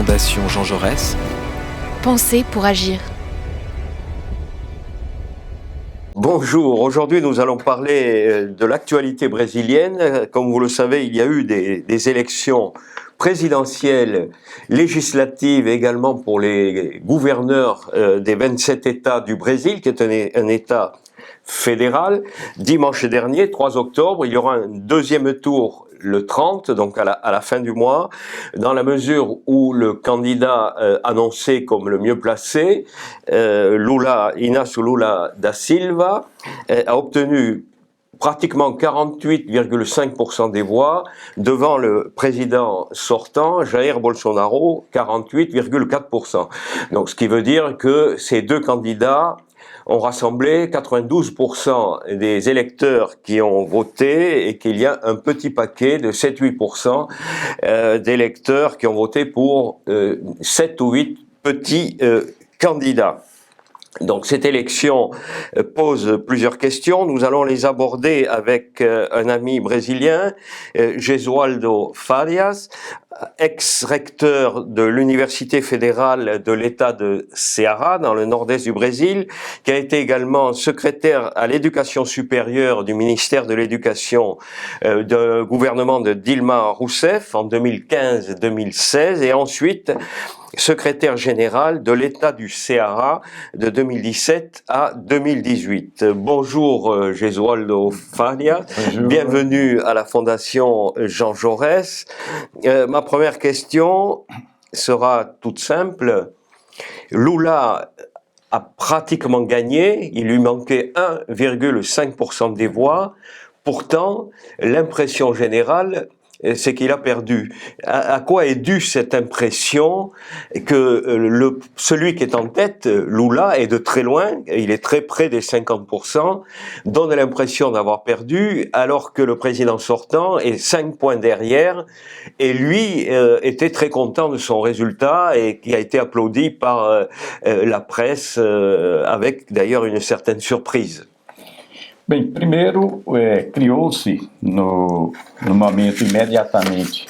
Fondation Jean Jaurès. Pensez pour agir. Bonjour, aujourd'hui nous allons parler de l'actualité brésilienne. Comme vous le savez, il y a eu des élections présidentielles, législatives et également pour les gouverneurs des 27 États du Brésil, qui est un État fédéral. Dimanche dernier, 3 octobre, il y aura un deuxième tour le 30, donc à la fin du mois, dans la mesure où le candidat annoncé comme le mieux placé, Inácio Lula da Silva, a obtenu pratiquement 48,5% des voix devant le président sortant, Jair Bolsonaro, 48,4%. Donc ce qui veut dire que ces deux candidats ont rassemblé 92% des électeurs qui ont voté et qu'il y a un petit paquet de 7-8% d'électeurs qui ont voté pour 7 ou 8 petits candidats. Donc cette élection pose plusieurs questions. Nous allons les aborder avec un ami brésilien, Gesualdo Farias, ex-recteur de l'Université fédérale de l'État de Ceará, dans le nord-est du Brésil, qui a été également secrétaire à l'éducation supérieure du ministère de l'Éducation du gouvernement de Dilma Rousseff en 2015-2016 et ensuite secrétaire général de l'État du Ceará de 2017 à 2018. Bonjour Gesualdo Farias, bienvenue à la Fondation Jean Jaurès. Ma première question sera toute simple. Lula a pratiquement gagné, il lui manquait 1,5% des voix. Pourtant, l'impression générale, c'est qu'il a perdu. À quoi est due cette impression que celui qui est en tête, Lula, est de très loin, il est très près des 50%, donne l'impression d'avoir perdu, alors que le président sortant est 5 points derrière, et lui était très content de son résultat et qui a été applaudi par la presse, avec d'ailleurs une certaine surprise. Bem, primeiro criou-se no momento imediatamente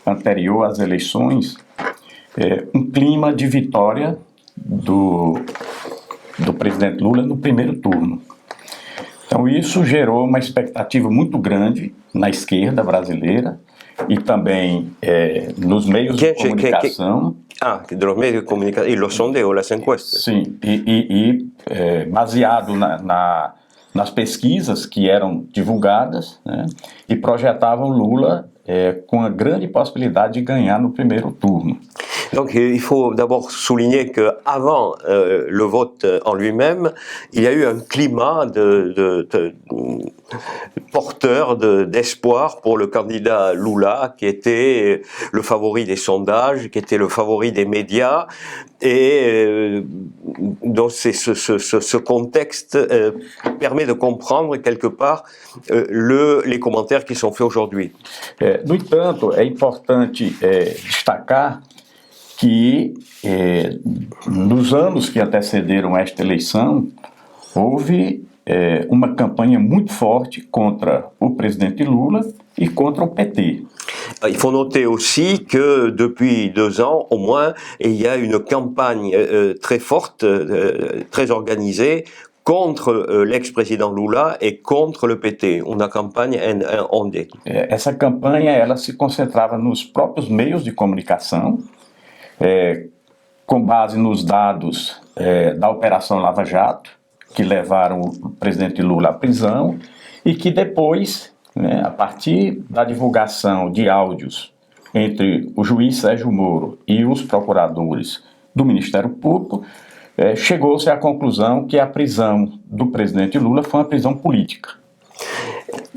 anterior às eleições clima de vitória do presidente Lula no primeiro turno. Então isso gerou uma expectativa muito grande na esquerda brasileira e também nos meios de comunicação. Dos meios de comunicação, e los sondeos, las encuestas. Sim, baseado nas pesquisas que eram divulgadas, né, e projetavam Lula com a grande possibilidade de ganhar no primeiro turno. Donc il faut d'abord souligner qu'avant le vote en lui-même, il y a eu un climat porteur d'espoir pour le candidat Lula, qui était le favori des sondages, qui était le favori des médias, et donc ce contexte permet de comprendre quelque part les commentaires qui sont faits aujourd'hui. No entanto, é importante destacar que nos anos que antecederam esta eleição, houve uma campanha muito forte contra o presidente Lula e contra o PT. Il faut noter aussi que depuis 2 ans, au moins, il y a une campagne très forte, très organisée, contre l'ex-président Lula e contre le PT, uma campanha onde? Essa campanha ela se concentrava nos próprios meios de comunicação, com base nos dados da Operação Lava Jato, que levaram o presidente Lula à prisão, e que depois, né, a partir da divulgação de áudios entre o juiz Sérgio Moro e os procuradores do Ministério Público, chegou-se à conclusão que a prisão do presidente Lula foi uma prisão política.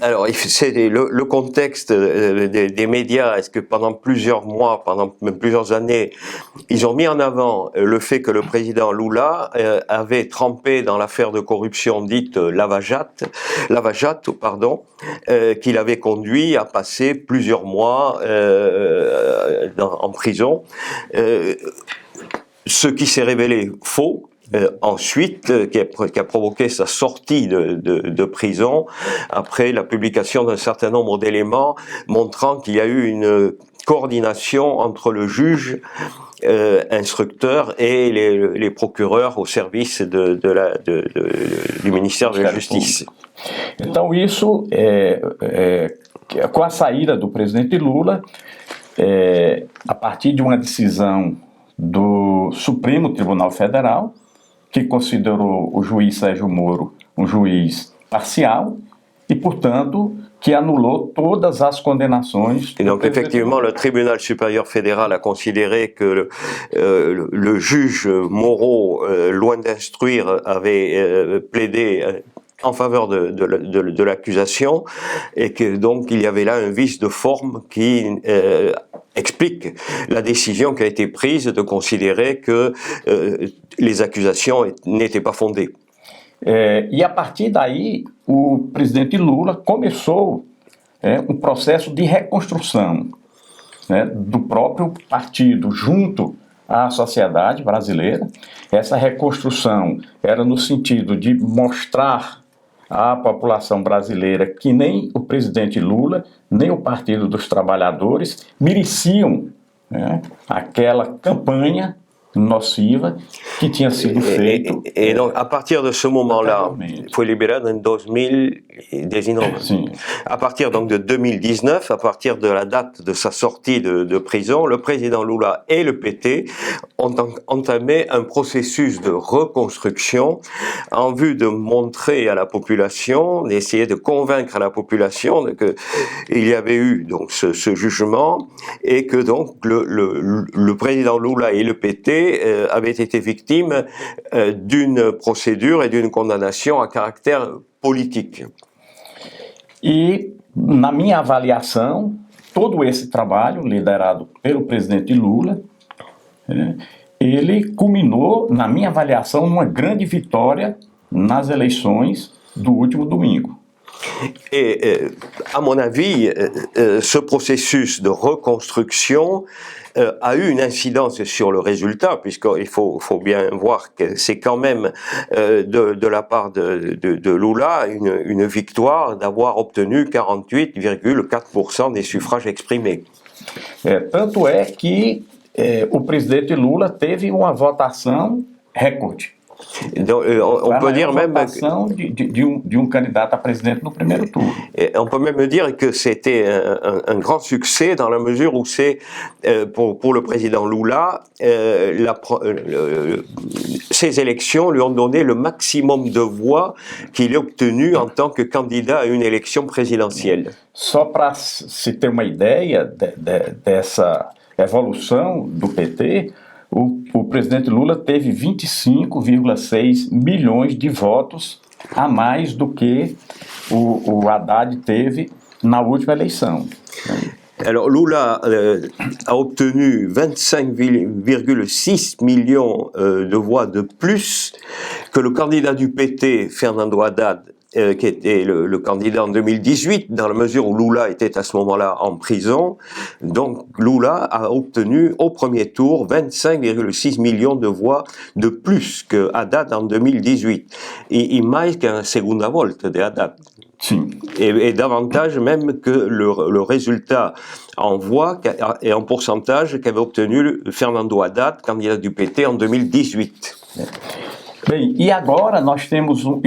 Alors, c'est le contexte des médias. Est-ce que pendant plusieurs mois, pendant même plusieurs années, ils ont mis en avant le fait que le président Lula avait trempé dans l'affaire de corruption dite Lava Jato, qu'il avait conduit à passer plusieurs mois en prison. Ce qui s'est révélé faux. Ensuite, qui a provoqué sa sortie de prison après la publication d'un certain nombre d'éléments montrant qu'il y a eu une coordination entre le juge instructeur et les procureurs au service du ministère da Justiça. Então isso, com a saída do presidente Lula, a partir de uma decisão do Supremo Tribunal Federal, que considerou o juiz Sérgio Moro um juiz parcial e, portanto, que anulou todas as condenações. Et donc effectivement, le tribunal supérieur fédéral a considéré que le juge Moreau, loin d'instruire, avait plaidé en faveur de l'accusation et que donc il y avait là un vice de forme qui explique la décision qui a été prise de considérer que les accusations n'étaient pas fondées. E a partir daí, o presidente Lula começou um processo de reconstrução do próprio partido junto à sociedade brasileira. Essa reconstrução era no sentido de mostrar à população brasileira que nem o presidente Lula, nem o Partido dos Trabalhadores mereciam aquela campanha nociva que tinha sido feito. Et donc, à partir de ce moment-là, foi liberado em 2019. Sim. À partir donc de 2019, à partir de la date de sa sortie de prison, le président Lula et le PT ont entamé un processus de reconstruction en vue de montrer à la population, d'essayer de convaincre la population qu'il y avait eu donc ce jugement et que donc le président Lula et le PT avaient été victimes d'une procédure et d'une condamnation à caractère politique. E, na minha avaliação, todo esse trabalho liderado pelo presidente Lula, ele culminou, na minha avaliação, numa grande vitória nas eleições do último domingo. Et à mon avis, ce processus de reconstruction a eu une incidence sur le résultat, puisqu'il faut bien voir que c'est quand même de la part de Lula une victoire d'avoir obtenu 48,4% des suffrages exprimés. Tanto é que o presidente Lula teve uma votação recorde. Donc, on peut dire même de candidato a presidente no primeiro turno. On peut même dire que c'était un grand succès dans la mesure où c'est pour le président Lula ces élections lui ont donné le maximum de voix qu'il a obtenu en tant que candidat à une élection présidentielle. Só para se ter uma ideia dessa evolução do PT, o presidente Lula teve 25,6 milhões de votos a mais do que o Haddad teve na última eleição. Alors Lula a obtenu 25,6 millions de voix de plus que le candidat du PT, Fernando Haddad, qui était le candidat en 2018, dans la mesure où Lula était à ce moment-là en prison. Donc Lula a obtenu au premier tour 25,6 millions de voix de plus que Haddad en 2018. Et mais qu'en segunda volta de Haddad. Sim. Et davantage même que le résultat en voix et en pourcentage qu'avait obtenu Fernando Haddad, candidat du PT en 2018. Bem, e agora nós temos o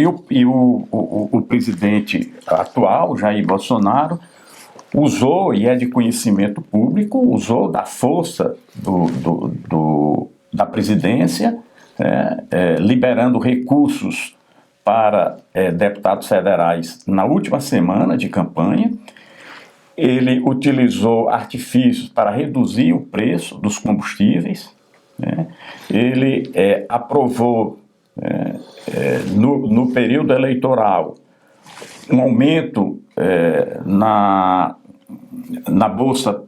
presidente atual, Jair Bolsonaro, usou, e é de conhecimento público, usou da força da presidência, liberando recursos para deputados federais na última semana de campanha. Ele utilizou artifícios para reduzir o preço dos combustíveis. Ele aprovou no período eleitoral um aumento na Bolsa,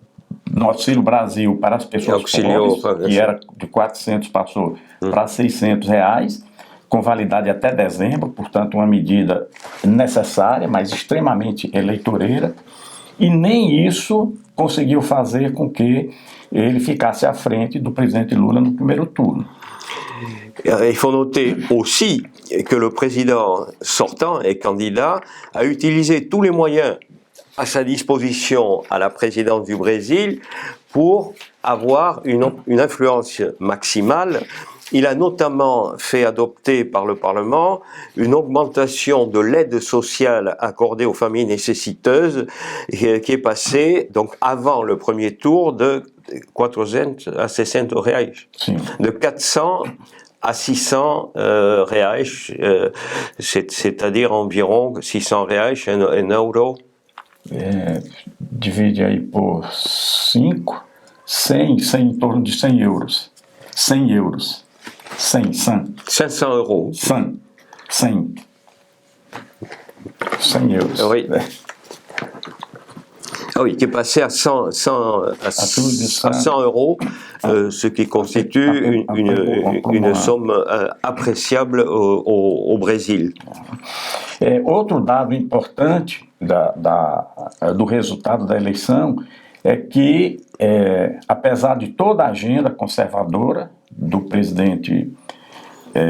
no Auxílio Brasil para as pessoas pobres, que era de 400 passou para R$600, com validade até dezembro, portanto uma medida necessária, mas extremamente eleitoreira, e nem isso conseguiu fazer com que ele ficasse à frente do presidente Lula no primeiro turno. Il faut noter aussi que le président sortant et candidat a utilisé tous les moyens à sa disposition à la présidence du Brésil pour avoir une influence maximale. Il a notamment fait adopter par le Parlement une augmentation de l'aide sociale accordée aux familles nécessiteuses qui est passée, donc avant le premier tour, de 400 à 600 reais. Sim. De 400 à 600 reais, c'est-à-dire environ 600 reais, un euro. Divide aí por 5, 100 em torno de 100 euros. 100 euros. 100. 500 euros. 100 euros. Oui. Ah oui, qui est passé à 100 euros, ce qui constitue une somme appréciable au Brésil. Outro dado importante do resultado da eleição é que, apesar de toda a agenda conservadora do presidente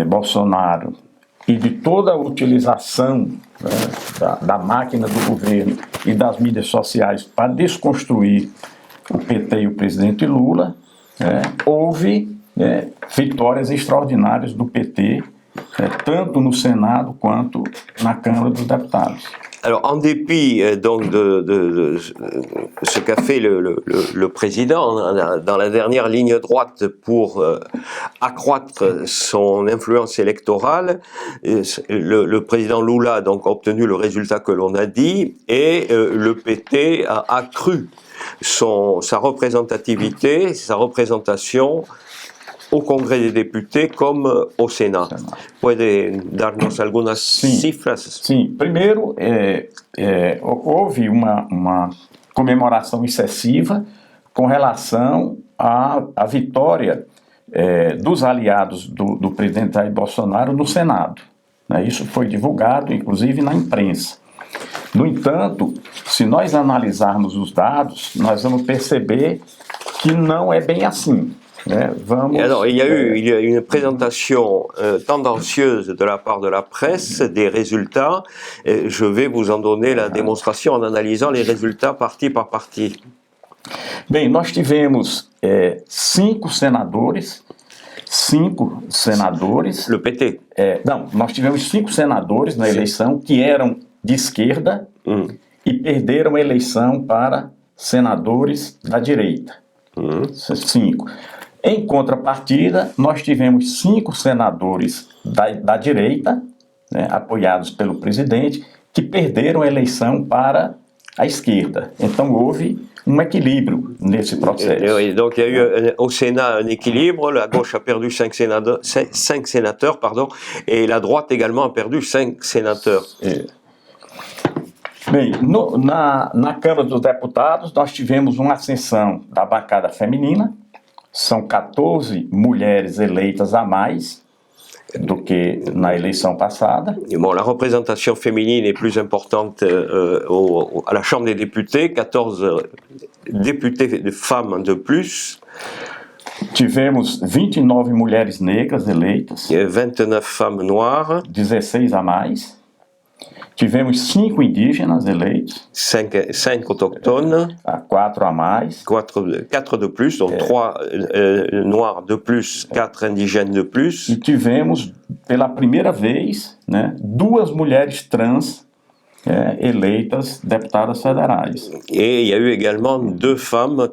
Bolsonaro e de toda a utilização da máquina do governo e das mídias sociais para desconstruir o PT e o presidente Lula, houve vitórias extraordinárias do PT, tanto no Senado quanto na Câmara dos Deputados. Alors, en dépit donc de ce qu'a fait le président dans la dernière ligne droite pour accroître son influence électorale, le président Lula a donc obtenu le résultat que l'on a dit, et le PT a accru sa représentativité, sa représentation au Congrès des députés comme au Sénat. Puede darnos algunas cifras? Sim, primeiro houve uma comemoração excessiva com relação à vitória dos aliados do presidente Jair Bolsonaro no Senado. Isso foi divulgado, inclusive, na imprensa. No entanto, se nós analisarmos os dados, nós vamos perceber que não é bem assim. Alors, il y a eu une présentation tendancieuse de la part de la presse des résultats. Je vais vous en donner la démonstration en analysant les résultats parti par parti. Bem, nós tivemos 5 senadores. Le PT. Não, nós tivemos 5 senadores na eleição que eram de esquerda e perderam a eleição para senadores da direita. 5. Em contrapartida, nós tivemos 5 senadores da direita, apoiados pelo presidente, que perderam a eleição para a esquerda. Então houve um equilíbrio nesse processo. Et donc il y a eu au Sénat un équilibre, la gauche a perdu 5 sénateurs, et la droite également a perdu 5 sénateurs. Bem, na Câmara dos Deputados nós tivemos uma ascensão da bancada feminina. São 14 mulheres eleitas a mais do que na eleição passada. Bon, la représentation féminine est plus importante à la Chambre des députés, 14 députés de femmes de plus. Tivemos 29 mulheres negras eleitas. 29 femmes noires. 16 a mais. Tivemos 5 indígenas eleitos. 5 autochtones. 4 a mais. 4 de plus, donc 3 noirs de plus, 4 indigènes de plus. E tivemos, pela primeira vez, 2 mulheres trans eleitas deputadas fédérais. Et il y a eu également 2 femmes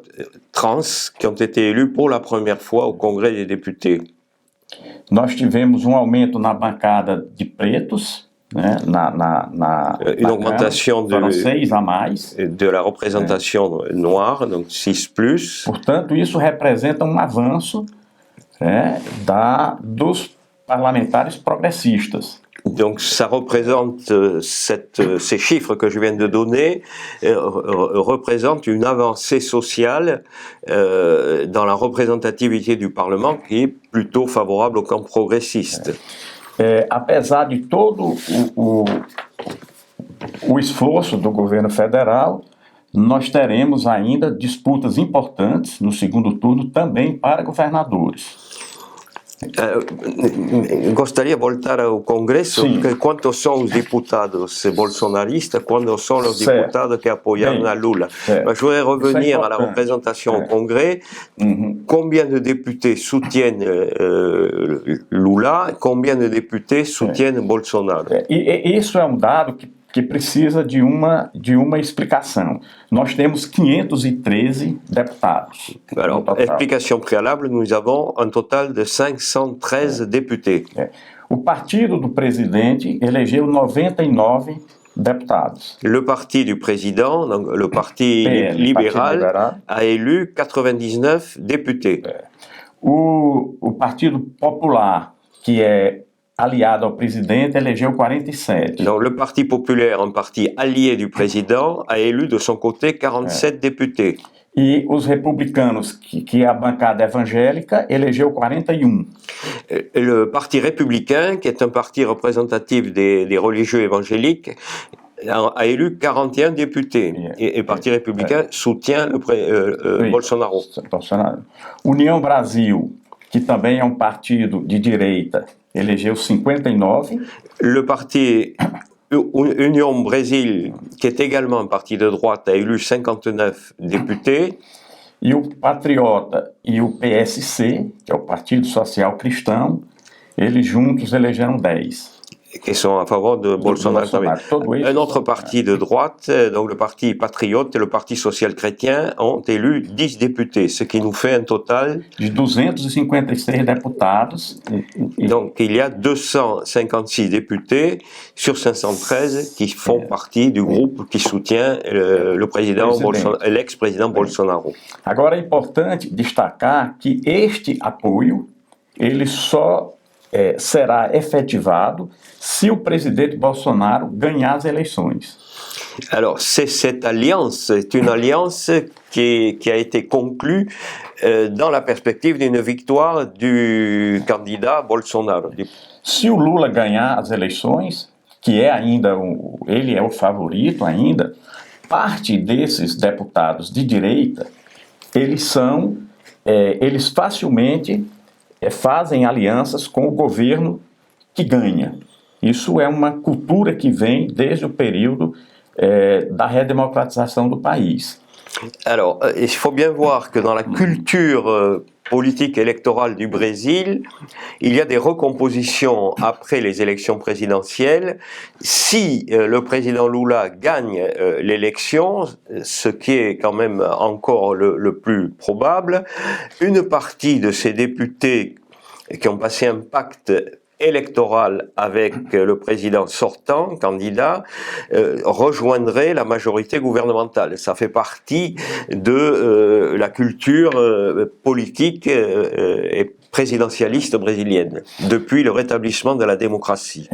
trans qui ont été élues pour la première fois au Congrès des députés. Nós tivemos um aumento na bancada de pretos. Une augmentation de la représentation noire, donc 6+. Portanto, isso representa avanço dos parlamentares progressistas. Donc ça représente, ces chiffres que je viens de donner, représentent une avancée sociale dans la représentativité du Parlement qui est plutôt favorable au camp progressiste. Apesar de todo o esforço do governo federal, nós teremos ainda disputas importantes no segundo turno também para governadores. Gostaria de voltar ao Congresso, quantos são os deputados bolsonaristas, quantos são os deputados que apoiam a Lula. Mas je voudrais revenir à la représentation au Congrès. Combien de députés soutiennent Lula, combien de députés soutiennent Bolsonaro? Isso é um dado que precisa de uma explicação. Nós temos 513 deputados. Alors, explication préalable, nous avons un total de 513 députés. O partido do presidente elegeu 99 deputados. Le parti du président, donc le parti libéral, a élu 99 députés. O Partido Popular, que é aliado ao presidente, elegeu 47. Donc, le Parti populaire, un parti allié du président, a élu de son côté 47 députés. E os republicanos, que é a bancada evangélica, elegeu 41. Le Parti républicain, qui est un parti représentatif des religieux évangéliques, a élu 41 députés. Et le Parti républicain soutient Bolsonaro. União Brasil, que também é um partido de direita, elegeu 59. Le parti Union Brésil, qui est également un parti de droite, a élu 59 députés. E o Patriota e o PSC, que é o Partido Social Cristão, eles juntos elegeram 10. Qui sont à favor de Bolsonaro. Un autre parti de droite, donc le Parti Patriote et le Parti Social Chrétien, ont élu 10 députés, ce qui nous fait un total de 256 deputados. Donc il y a 256 députés sur 513 qui font partie du groupe qui soutient le président l'ex-président Bolsonaro. Agora é importante destacar que este apoio ele só será efetivado se o presidente Bolsonaro ganhar as eleições. Alors, cette alliance est une alliance qui a été conclue dans la perspective d'une victoire du candidat Bolsonaro. Se o Lula ganhar as eleições, que é ainda ele é o favorito ainda, parte desses deputados de direita, eles facilmente fazem alianças com o governo que ganha. Isso é uma cultura que vem desde o período da redemocratização do país. Alors, il faut bien voir que dans la culture politique électorale du Brésil, il y a des recompositions après les élections présidentielles. Si le président Lula gagne l'élection, ce qui est quand même encore le plus probable, une partie de ces députés qui ont passé un pacte électoral avec le président sortant, candidat, rejoindrait la majorité gouvernementale. Ça fait partie de la culture politique et présidentialiste brésilienne, depuis le rétablissement de la démocratie.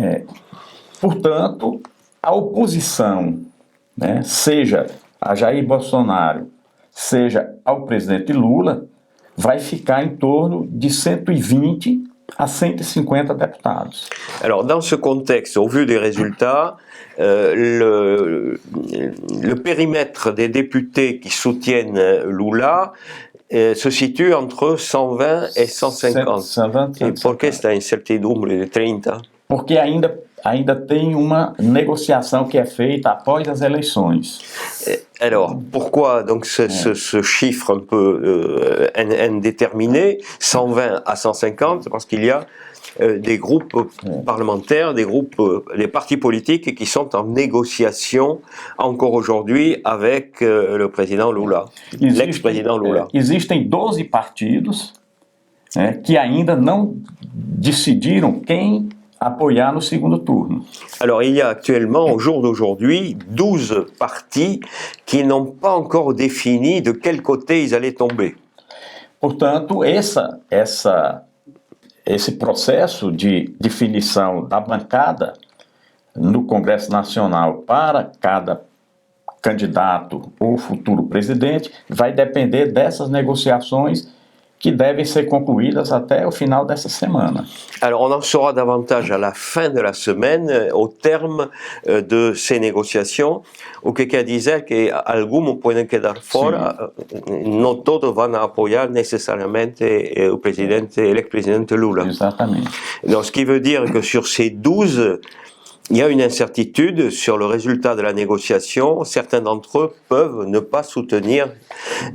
Portanto, a oposição, seja a Jair Bolsonaro, seja ao presidente Lula, vai ficar em torno de 120 à 150 deputados. Alors, dans ce contexte, au vu des résultats, le périmètre des députés qui soutiennent Lula se situe entre 120 et 150. 120, e por que esta incertidumbre de 30? Porque ainda tem uma negociação que é feita após as eleições. Alors, pourquoi donc ce chiffre un peu indéterminé, 120 à 150? Parce qu'il y a des groupes parlementaires, des partis politiques qui sont en négociation encore aujourd'hui avec le président Lula, l'ex-président Lula. Existem 12 partidos que ainda não decidiram quem apoiar no segundo turno. Alors, il y a actuellement, au jour d'aujourd'hui, 12 partis qui n'ont pas encore défini de quel côté ils allaient tomber. Portanto, esse processo de definição da bancada no Congresso Nacional para cada candidato ou futuro presidente vai depender dessas negociações que devem ser concluídas até o final dessa semana. Alors, on en saura davantage à la fin de la semaine, au terme de ces négociations. O que quer dizer que alguns podem quedar fora, não todos vão apoiar necessariamente o presidente, l'ex-presidente Lula. Exatamente. Donc, ce qui veut dire que sur ces 12, il y a une incertitude sur le résultat de la négociation. Certains d'entre eux peuvent ne pas soutenir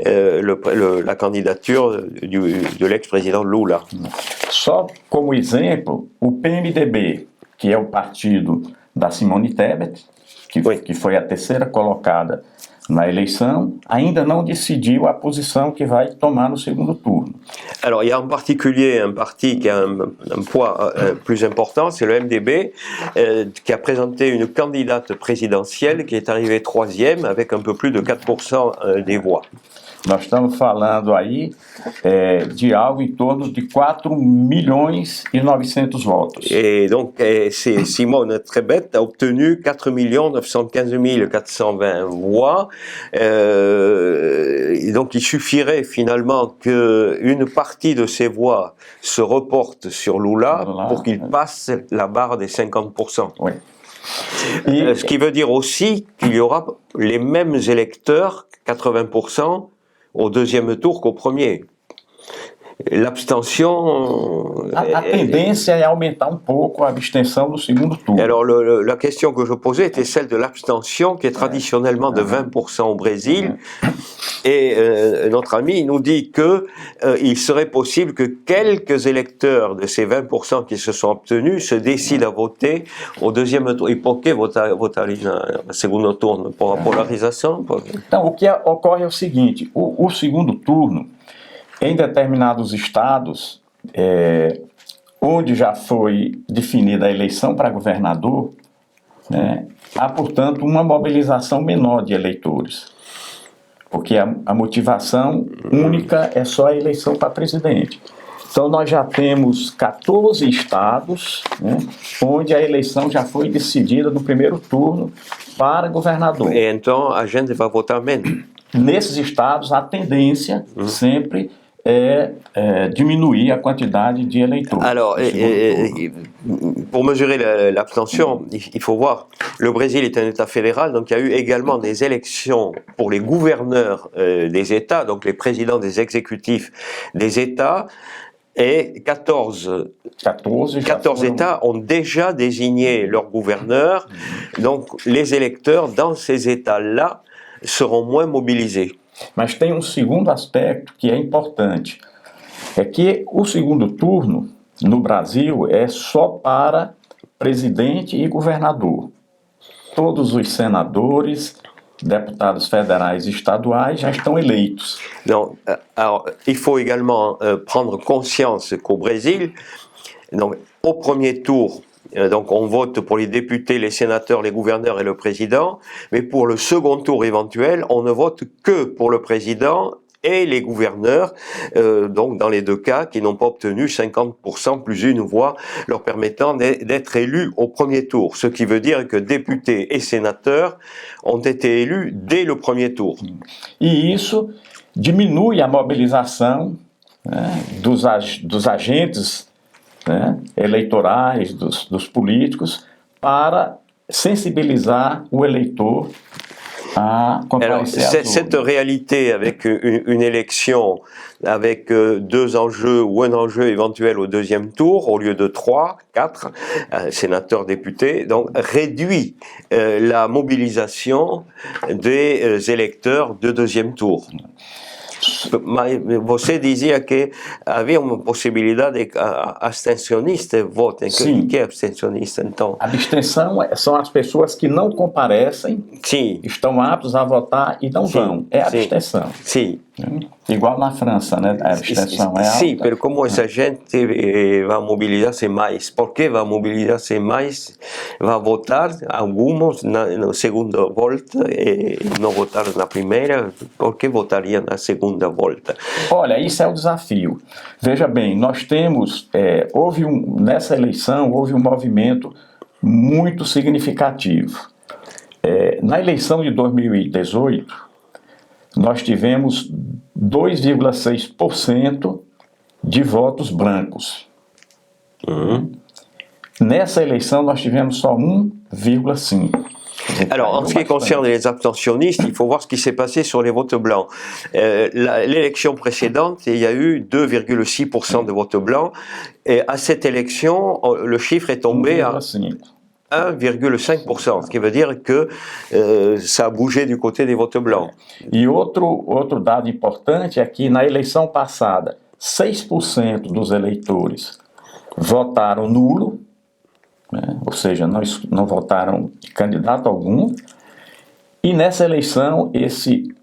la candidature de l'ex-président Lula. Só como exemplo, o PMDB, que é o partido da Simone Tebet, que foi a terceira colocada na eleição, ainda não decidiu a posição que vai tomar no segundo turno. Alors, il y a en particulier un parti qui a un poids plus important, c'est le MDB, qui a présenté une candidate présidentielle qui est arrivée troisième avec un peu plus de 4% des voix. Nós estamos falando aí de algo em torno de 4.900.000 votos. Et donc, c'est Simone Tebet a obtenu 4 915 420 voix. Et donc, il suffirait finalement qu'une partie de ces voix se reporte sur Lula pour qu'il passe la barre des 50%. Oui. Ce qui veut dire aussi qu'il y aura les mêmes électeurs, 80%, au deuxième tour qu'au premier. L'abstention... A tendência é aumentar pouco a abstenção no segundo turno. Alors la question que je posais était celle de l'abstention qui est traditionnellement de 20% au Brésil. Et notre ami nous dit qu'il serait possible que quelques électeurs de ces 20% qui se sont obtenus se décident à voter au deuxième tour. E por que votarem no segundo turno? Por a polarização? Então, o que ocorre é o seguinte, o segundo turno, em determinados estados, onde já foi definida a eleição para governador, né, há, portanto, uma mobilização menor de eleitores. Porque a motivação única é só a eleição para presidente. Então, nós já temos 14 estados, né, onde a eleição já foi decidida no primeiro turno para governador. E então a gente vai votar menos. Nesses estados, a tendência sempre é diminuir a quantidade de eleitores. Alors, pour mesurer l'abstention, il faut voir, le Brésil est un État fédéral, donc il y a eu également des élections pour les gouverneurs des États, donc les présidents des exécutifs des États, et 14 États ont déjà désigné leurs gouverneurs, donc les électeurs dans ces États-là seront moins mobilisés. Mas tem um segundo aspecto que é importante, é que o segundo turno no Brasil é só para presidente e governador. Todos os senadores, deputados federais e estaduais já estão eleitos. Donc, alors, il faut également prendre conscience qu'au Brésil, donc, au premier tour, donc on vote pour les députés, les sénateurs, les gouverneurs et le président, mais pour le second tour éventuel, on ne vote que pour le président et les gouverneurs, donc dans les deux cas, qui n'ont pas obtenu 50% plus une voix leur permettant d'être élus au premier tour. Ce qui veut dire que députés et sénateurs ont été élus dès le premier tour. E isso diminui a mobilização, né, dos agentes, né, eleitorais, dos políticos, para sensibilizar o eleitor à comparecer às urnes. Cette réalité avec une élection avec deux enjeux ou un enjeu éventuel au deuxième tour au lieu de 3, 4 sénateurs députés, donc réduit la mobilisation des électeurs de deuxième tour. Mas você dizia que havia uma possibilidade que abstencionistas votem. O que é abstencionista, então? Abstenção são as pessoas que não comparecem, sim, estão aptos a votar e não vão. É abstenção. Sim. Igual na França, né? A abstenção é alta. Sim, mas como essa gente vai mobilizar-se mais? Por que vai mobilizar-se mais? Vai votar alguns na segunda volta e não votar na primeira? Por que votaria na segunda volta? Olha, isso é o desafio. Veja bem, nós temos, nessa eleição houve um movimento muito significativo. Na eleição de 2018, nós tivemos 2,6% de votos brancos. Nessa eleição, nós tivemos só 1,5. Alors, en ce qui concerne les abstentionnistes, il faut voir ce qui s'est passé sur les votes blancs. L'élection précédente, il y a eu 2,6% de votes blancs, et à cette élection, le chiffre est tombé à 1,5%, ce qui veut dire que ça a bougé du côté des votes blancs. E outro dado importante é que na eleição passada, 6% dos eleitores votaram nulo, né? Ou seja, não votaram candidato algum, e nessa eleição esse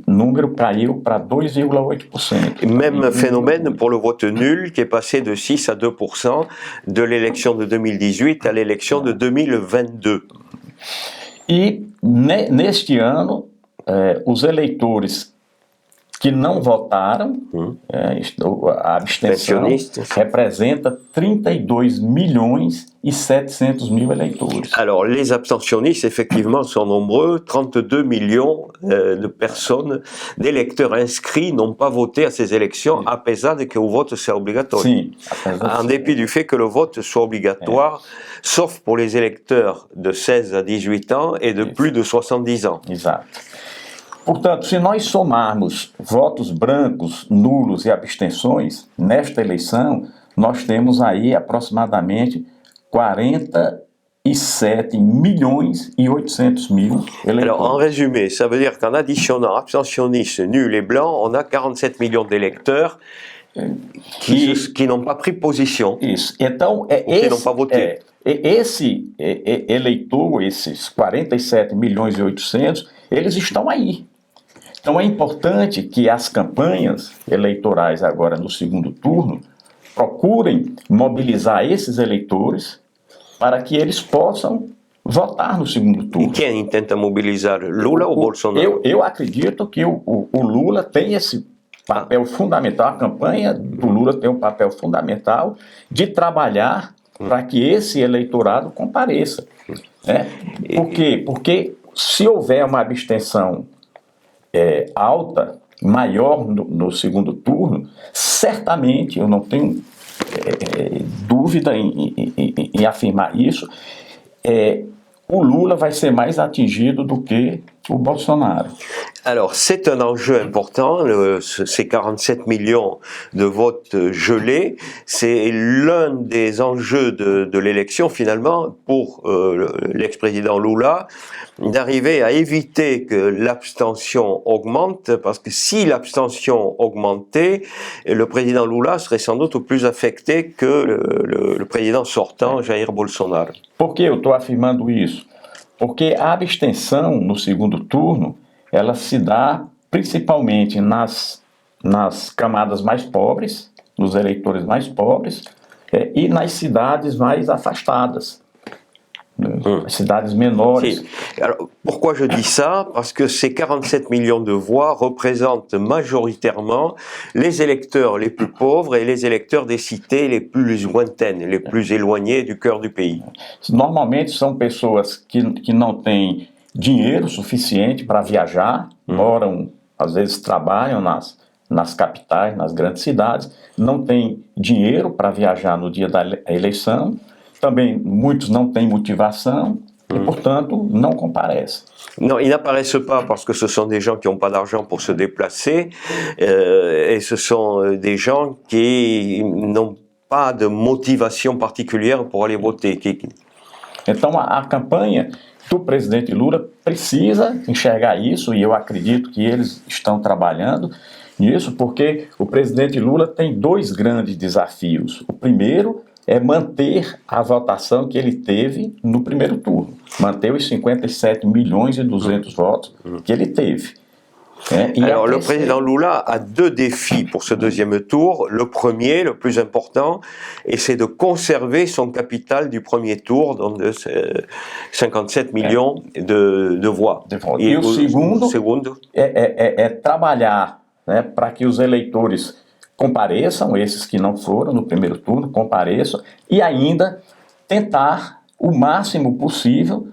número caiu para 2,8%. Même phénomène pour le vote nul qui est passé de 6 à 2% de l'élection de 2018 à l'élection de 2022. E neste ano, os eleitores que não votaram, a abstenção representa 32.700.000 eleitores. Alors, les abstentionnistes, effectivement, sont nombreux. 32 millions de personnes, d'électeurs inscrits, n'ont pas voté à ces élections, apesar de que le vote soit obligatoire. Sim, en dépit du fait que le vote soit obligatoire, sauf pour les électeurs de 16 à 18 ans et de plus de 70 ans. Exato. Portanto, se nós somarmos votos brancos, nulos e abstenções, nesta eleição, nós temos aí aproximadamente 47.800.000 eleitores. Alors, en résumé, ça veut dire qu'en additionnant abstentionnistes, nuls et blancs, on a 47 millions d'électeurs qui n'ont pas pris position. Isso. Então, qui n'ont pas voté. Esse eleitor, esses 47.800.000, eles estão aí. Então é importante que as campanhas eleitorais agora no segundo turno procurem mobilizar esses eleitores para que eles possam votar no segundo turno. E quem tenta mobilizar, Lula ou Bolsonaro? Eu acredito que o Lula tem esse papel fundamental, a campanha do Lula tem um papel fundamental de trabalhar para que esse eleitorado compareça. Né? Por quê? Porque se houver uma abstenção alta, maior no segundo turno, certamente, eu não tenho dúvida em afirmar isso, o Lula vai ser mais atingido do que o Bolsonaro. Alors, c'est un enjeu important, ces 47 millions de votes gelés, c'est l'un des enjeux de l'élection finalement pour l'ex-président Lula, d'arriver à éviter que l'abstention augmente, parce que si l'abstention augmentait, le président Lula serait sans doute plus affecté que le président sortant, Jair Bolsonaro. Por que eu estou afirmando isso? Porque a abstenção no segundo turno, ela se dá principalmente nas camadas mais pobres, nos eleitores mais pobres, e nas cidades mais afastadas. Les cidades menores. Alors, pourquoi je dis ça? Parce que ces 47 millions de voix représentent majoritairement les électeurs les plus pauvres et les électeurs des cités les plus lointaines, les plus éloignés du cœur du pays. Normalmente são pessoas que não têm dinheiro suficiente para viajar, moram, às vezes trabalham nas capitais, nas grandes cidades, não têm dinheiro para viajar no dia da eleição. Também muitos não têm motivação e, portanto, não comparecem. Non, ils n'apparaissent pas parce que ce sont des gens qui n'ont pas d'argent pour se déplacer et ce sont des gens qui n'ont pas de motivation particulière pour aller voter. Então, a campanha do presidente Lula precisa enxergar isso e eu acredito que eles estão trabalhando nisso porque o presidente Lula tem dois grandes desafios. O primeiro é manter a votação que ele teve no primeiro turno. Manter os 57.200.000 votos que ele teve. Alors, le président Lula a deux défis pour ce deuxième tour. Le premier, le plus important, c'est de conserver son capital du premier tour, donc de 57 millions de voix. E o segundo é trabalhar, né, para que os eleitores compareçam, esses que não foram no primeiro turno, compareçam, e ainda tentar o máximo possível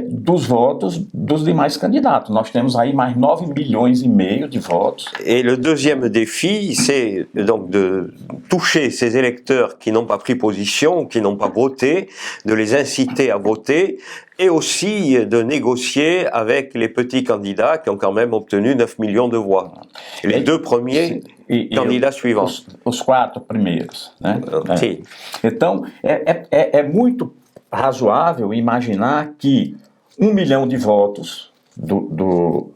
dos votos dos demais candidatos. Nós temos aí mais 9,5 milhões de votos. Et le deuxième défi, c'est donc de toucher ces électeurs qui n'ont pas pris position, qui n'ont pas voté, de les inciter à voter, et aussi de négocier avec les petits candidats qui ont quand même obtenu 9 millions de voix. Les deux premiers candidats suivants. Os 4 primeiros, né? Sim. Então, é muito razoável imaginar que 1 milhão de votos do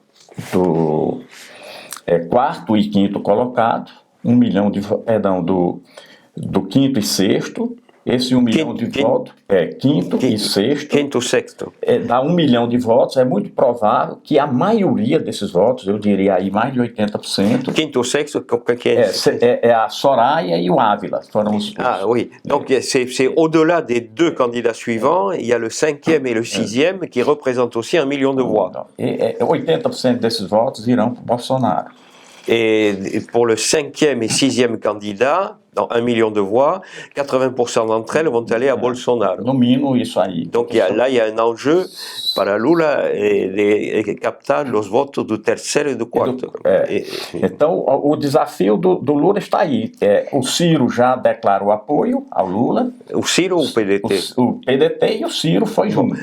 quarto e quinto colocado, 1 milhão de perdão, do quinto e sexto, esse 1 milhão de votos, quinto e sexto, Quinto, sexto. dá 1 milhão de votos. É muito provável que a maioria desses votos, eu diria aí mais de 80%, Quinto, sexto, que est é a Soraya e o Ávila. Foram os Ah oui, donc c'est au-delà des deux candidats suivants, il y a le cinquième et le sixième qui représentent aussi 1 million de voix. 80% desses votos irão para o Bolsonaro. Et pour le cinquième et sixième candidat, dans 1 million de voix, 80% d'entre elles vont aller à Bolsonaro. No mínimo isso aí. Donc là, il y a un enjeu para Lula de captar los votos do terceiro e do quarto. Então, o desafio do Lula está aí. O Ciro já declarou apoio ao Lula. O Ciro ou o PDT? O PDT e o Ciro foi junto.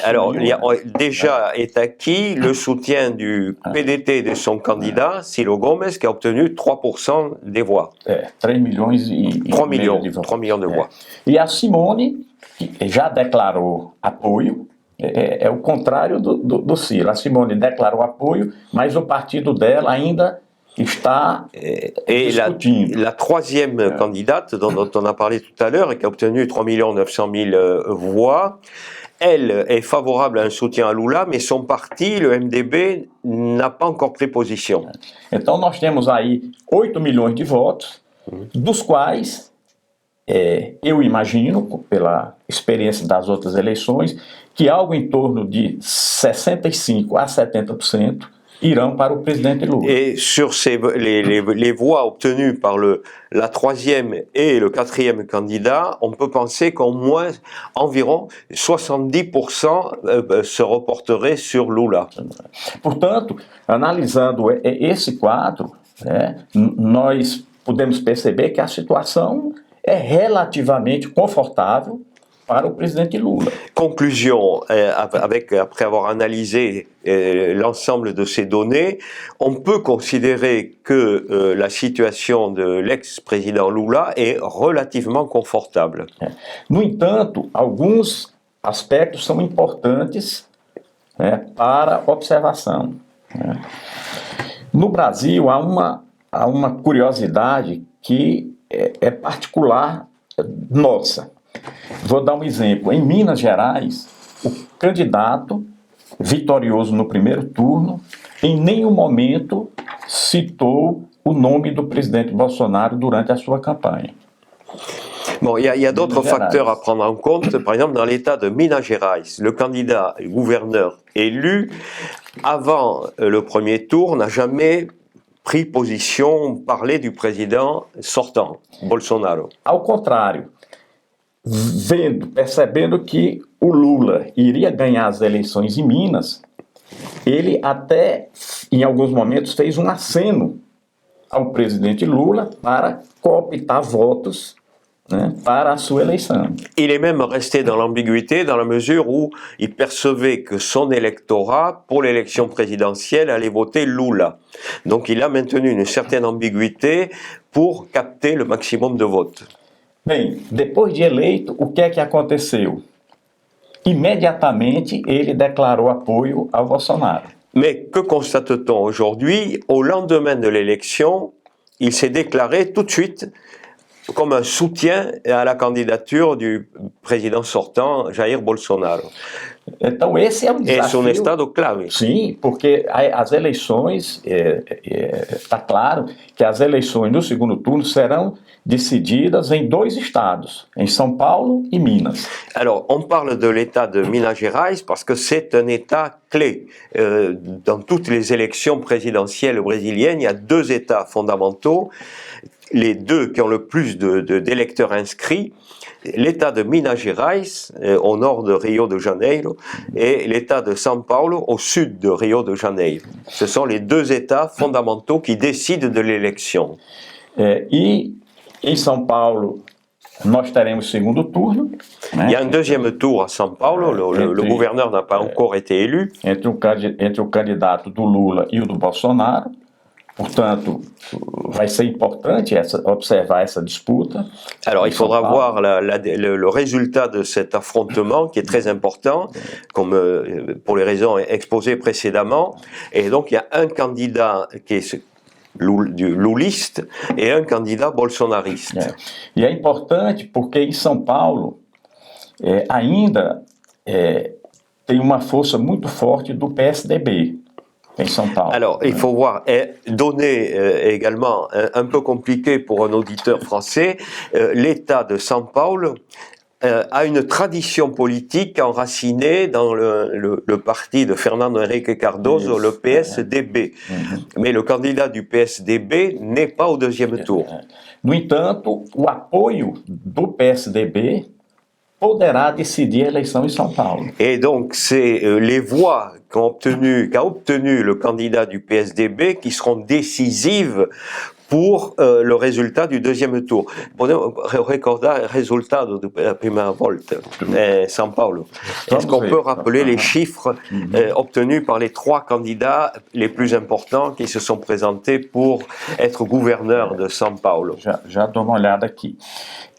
Alors, il y a déjà est acquis le soutien du PDT de son candidat, Ciro Gomes, qui a obtenu 3% des voix. 3 milhões e 3 millions, de votos. 3 millions de voix. E a Simone, que já declarou apoio, é o contrário do Ciro. A Simone declarou apoio, mas o partido dela ainda está discutindo. La troisième candidate dont on a parlé tout à l'heure et qui a obtenu 3 900 000 voix, elle est favorable à un soutien à Lula, mais son parti, le MDB, n'a pas encore pris position. Então nós temos aí 8 milhões de votos, dos quais eu imagino, pela experiência das outras eleições, que algo em torno de 65% a 70% irão para o presidente Lula. Et sur les voix obtenues par la troisième et le quatrième candidat, on peut penser qu'au moins environ 70% se reporteraient sur Lula. Portanto, analisando esse quadro, nós podemos perceber que a situação é relativamente confortável para o presidente Lula. Conclusion, après avoir analysé l'ensemble de ces données, on peut considérer que la situation de l'ex-président Lula est relativement confortable. No entanto, alguns aspectos são importantes para observação. No Brasil, há uma curiosidade que é particular nossa. Vou dar um exemplo. Em Minas Gerais, o candidato vitorioso no primeiro turno em nenhum momento citou o nome do presidente Bolsonaro durante a sua campanha. Bon, il y a d'autres facteurs à prendre en compte. Par exemple, dans l'État de Minas Gerais, le candidat gouverneur élu, avant le premier tour, n'a jamais pris position, parlé du président sortant, Bolsonaro. Ao contrário, percebendo que o Lula iria ganhar as eleições em Minas, ele até, em alguns momentos, fez um aceno ao presidente Lula para cooptar votos para a sua élection. Il est même resté dans l'ambiguïté dans la mesure où il percevait que son électorat, pour l'élection présidentielle, allait voter Lula. Donc il a maintenu une certaine ambiguïté pour capter le maximum de votes. Bem, depois de eleito, o que é que aconteceu? Imediatamente ele declarou apoio ao Bolsonaro. Mais que constate-t-on aujourd'hui? Au lendemain de l'élection, il s'est déclaré tout de suite comme un soutien à la candidature du président sortant, Jair Bolsonaro. Então esse é um desafio. Esse é um estado clave. Sim, porque as eleições, está claro que as eleições no segundo turno serão decididas em 2 estados, em São Paulo e Minas. Alors, on parle de l'état de Minas Gerais parce que c'est un état clé. Dans toutes les élections présidentielles brésiliennes, il y a 2 états fondamentaux, les 2 qui ont le plus d'électeurs inscrits, l'État de Minas Gerais, au nord de Rio de Janeiro, et l'État de São Paulo, au sud de Rio de Janeiro. Ce sont les deux États fondamentaux qui décident de l'élection. E em São Paulo, nós teremos segundo turno. Né? Il y a un deuxième tour à São Paulo, le gouverneur n'a pas encore été élu. Entre o candidato do Lula e o do Bolsonaro. Portanto, vai ser importante observar essa disputa. Alors, il faudra voir le résultat de cet affrontement qui est très important, comme pour les raisons exposées précédemment. Et donc, il y a un candidat qui est du lulista e um candidato bolsonarista. E é importante porque em São Paulo ainda tem uma força muito forte do PSDB. Em São Paulo. Alors, il faut voir, donner également un peu compliqué pour un auditeur français, l'État de São Paulo a une tradition politique enracinée dans le parti de Fernando Henrique Cardoso, le PSDB. Mais le candidat du PSDB n'est pas au deuxième tour. No entanto, o apoio do PSDB poderá decidir a eleição em São Paulo. Et donc, c'est les voix qu'a obtenu le candidat du PSDB qui seront décisives pour le résultat du deuxième tour. Podemos recordar el resultado de la primera volta en São Paulo. Est-ce qu'on peut rappeler les chiffres obtenus par les trois candidats les plus importants qui se sont présentés pour être gouverneur de São Paulo? Já dou uma olhada aqui.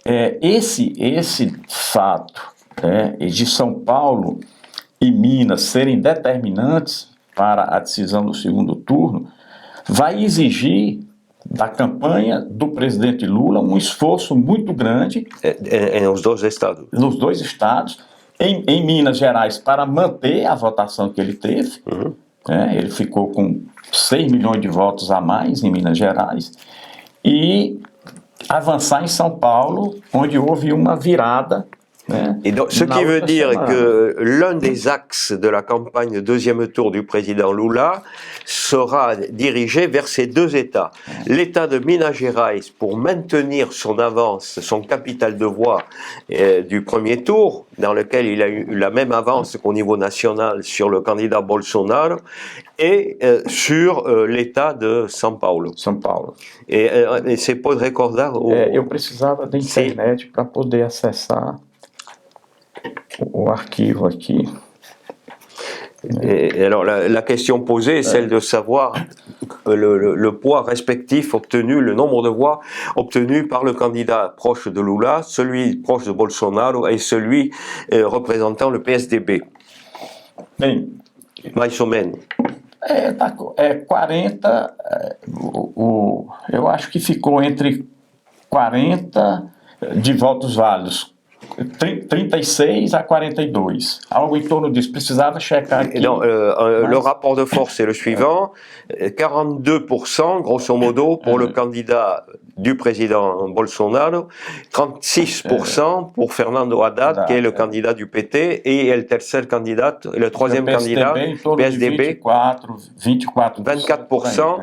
Esse fato de São Paulo e Minas serem determinantes para a decisão do segundo turno vai exigir da campanha do presidente Lula um esforço muito grande nos dois estados. Nos dois estados, em Minas Gerais, para manter a votação que ele teve. Ele ficou com 6 milhões de votos a mais em Minas Gerais. E avançar em São Paulo, onde houve uma virada. Et donc, ce qui veut dire que l'un des axes de la campagne deuxième tour du président Lula sera dirigé vers ces deux États. L'État de Minas Gerais pour maintenir son avance, son capital de voix du premier tour, dans lequel il a eu la même avance qu'au niveau national sur le candidat Bolsonaro, et sur l'État de São Paulo. São Paulo. E você pode recordar? Eu precisava da internet para poder acessar o arquivo aqui. Et alors la question posée est celle de savoir le poids respectif obtenu, le nombre de voix obtenues par le candidat proche de Lula, celui proche de Bolsonaro et celui représentant le PSDB. Bem, mais ou menos. 40, eu acho que ficou entre 40 de votos válidos. 36 à 42, algo em torno disso. Precisava checar aqui. Non, le rapport de force est le suivant, 42% grosso modo pour le candidat du président Bolsonaro, 36% pour Fernando Haddad, qui est le candidat du PT, et el tercer candidat, le troisième candidat, PSDB, 24%.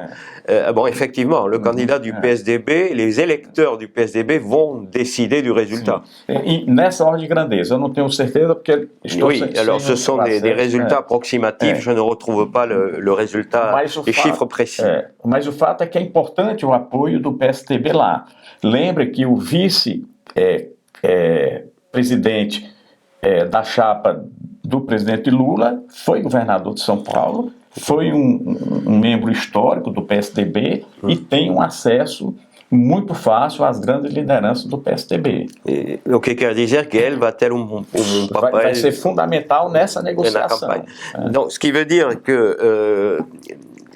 Bon, effectivement, le candidat du PSDB, les électeurs du PSDB vont décider du résultat. E nessa ordem de grandeza, eu não tenho certeza porque oui, alors ce sont des résultats approximatifs, je ne retrouve pas le résultat, les chiffres précis. Mas o fato é que é importante o apoio do PSDB lá. Lembre que o vice-presidente da chapa do presidente Lula foi governador de São Paulo, foi um membro histórico do PSDB e tem um acesso muito fácil às grandes lideranças do PSDB. O que quer dizer que ele vai ter papel... Vai ser fundamental nessa negociação. Donc, ce qui veut dire que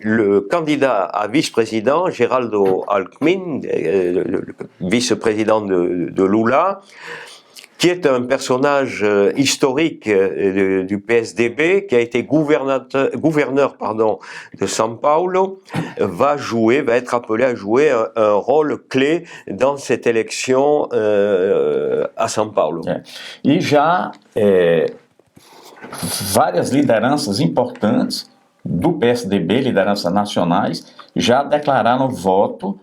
le candidat à vice-président, Geraldo Alckmin, le vice-président de Lula, qui est un personnage historique du PSDB, qui a été gouverneur de São Paulo, va être appelé à jouer un rôle clé dans cette élection à São Paulo. E já várias lideranças importantes do PSDB, lideranças nacionais, já declararam voto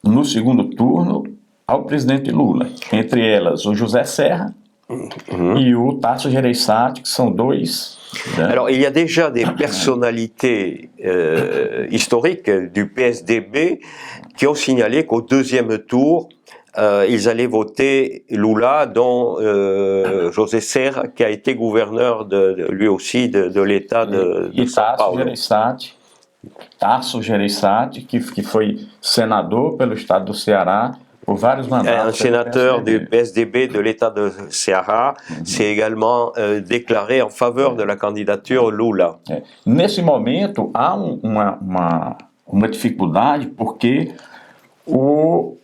no segundo turno ao presidente Lula, entre elas o José Serra e o Tasso Gereissati, que são dois. Alors, il y a déjà des personnalités historiques du PSDB qui ont signalé qu'au deuxième tour, ils allaient voter Lula, dont José Serra, qui a été gouverneur lui aussi de l'État de São Paulo. Tasso Gereissati, que foi senador pelo estado do Ceará por vários mandatos. Un sénateur du PSDB de l'État de Ceará s'est également déclaré en faveur de la candidature Lula. Nesse momento, há uma dificuldade porque o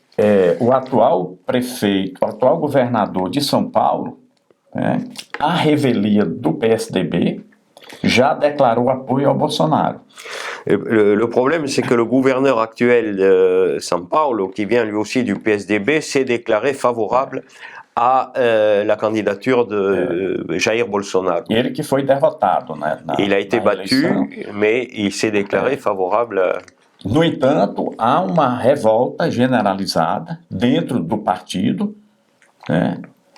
atual prefeito, o atual governador de São Paulo, à revelia do PSDB, já declarou apoio ao Bolsonaro. Le problème, c'est que le gouverneur actuel de São Paulo, qui vient lui aussi du PSDB, s'est déclaré favorable à la candidature de Jair Bolsonaro. Ele que foi derrotado, né, il a été battu, mais il s'est déclaré favorable. No entanto, há uma revolta generalizada dentro do partido,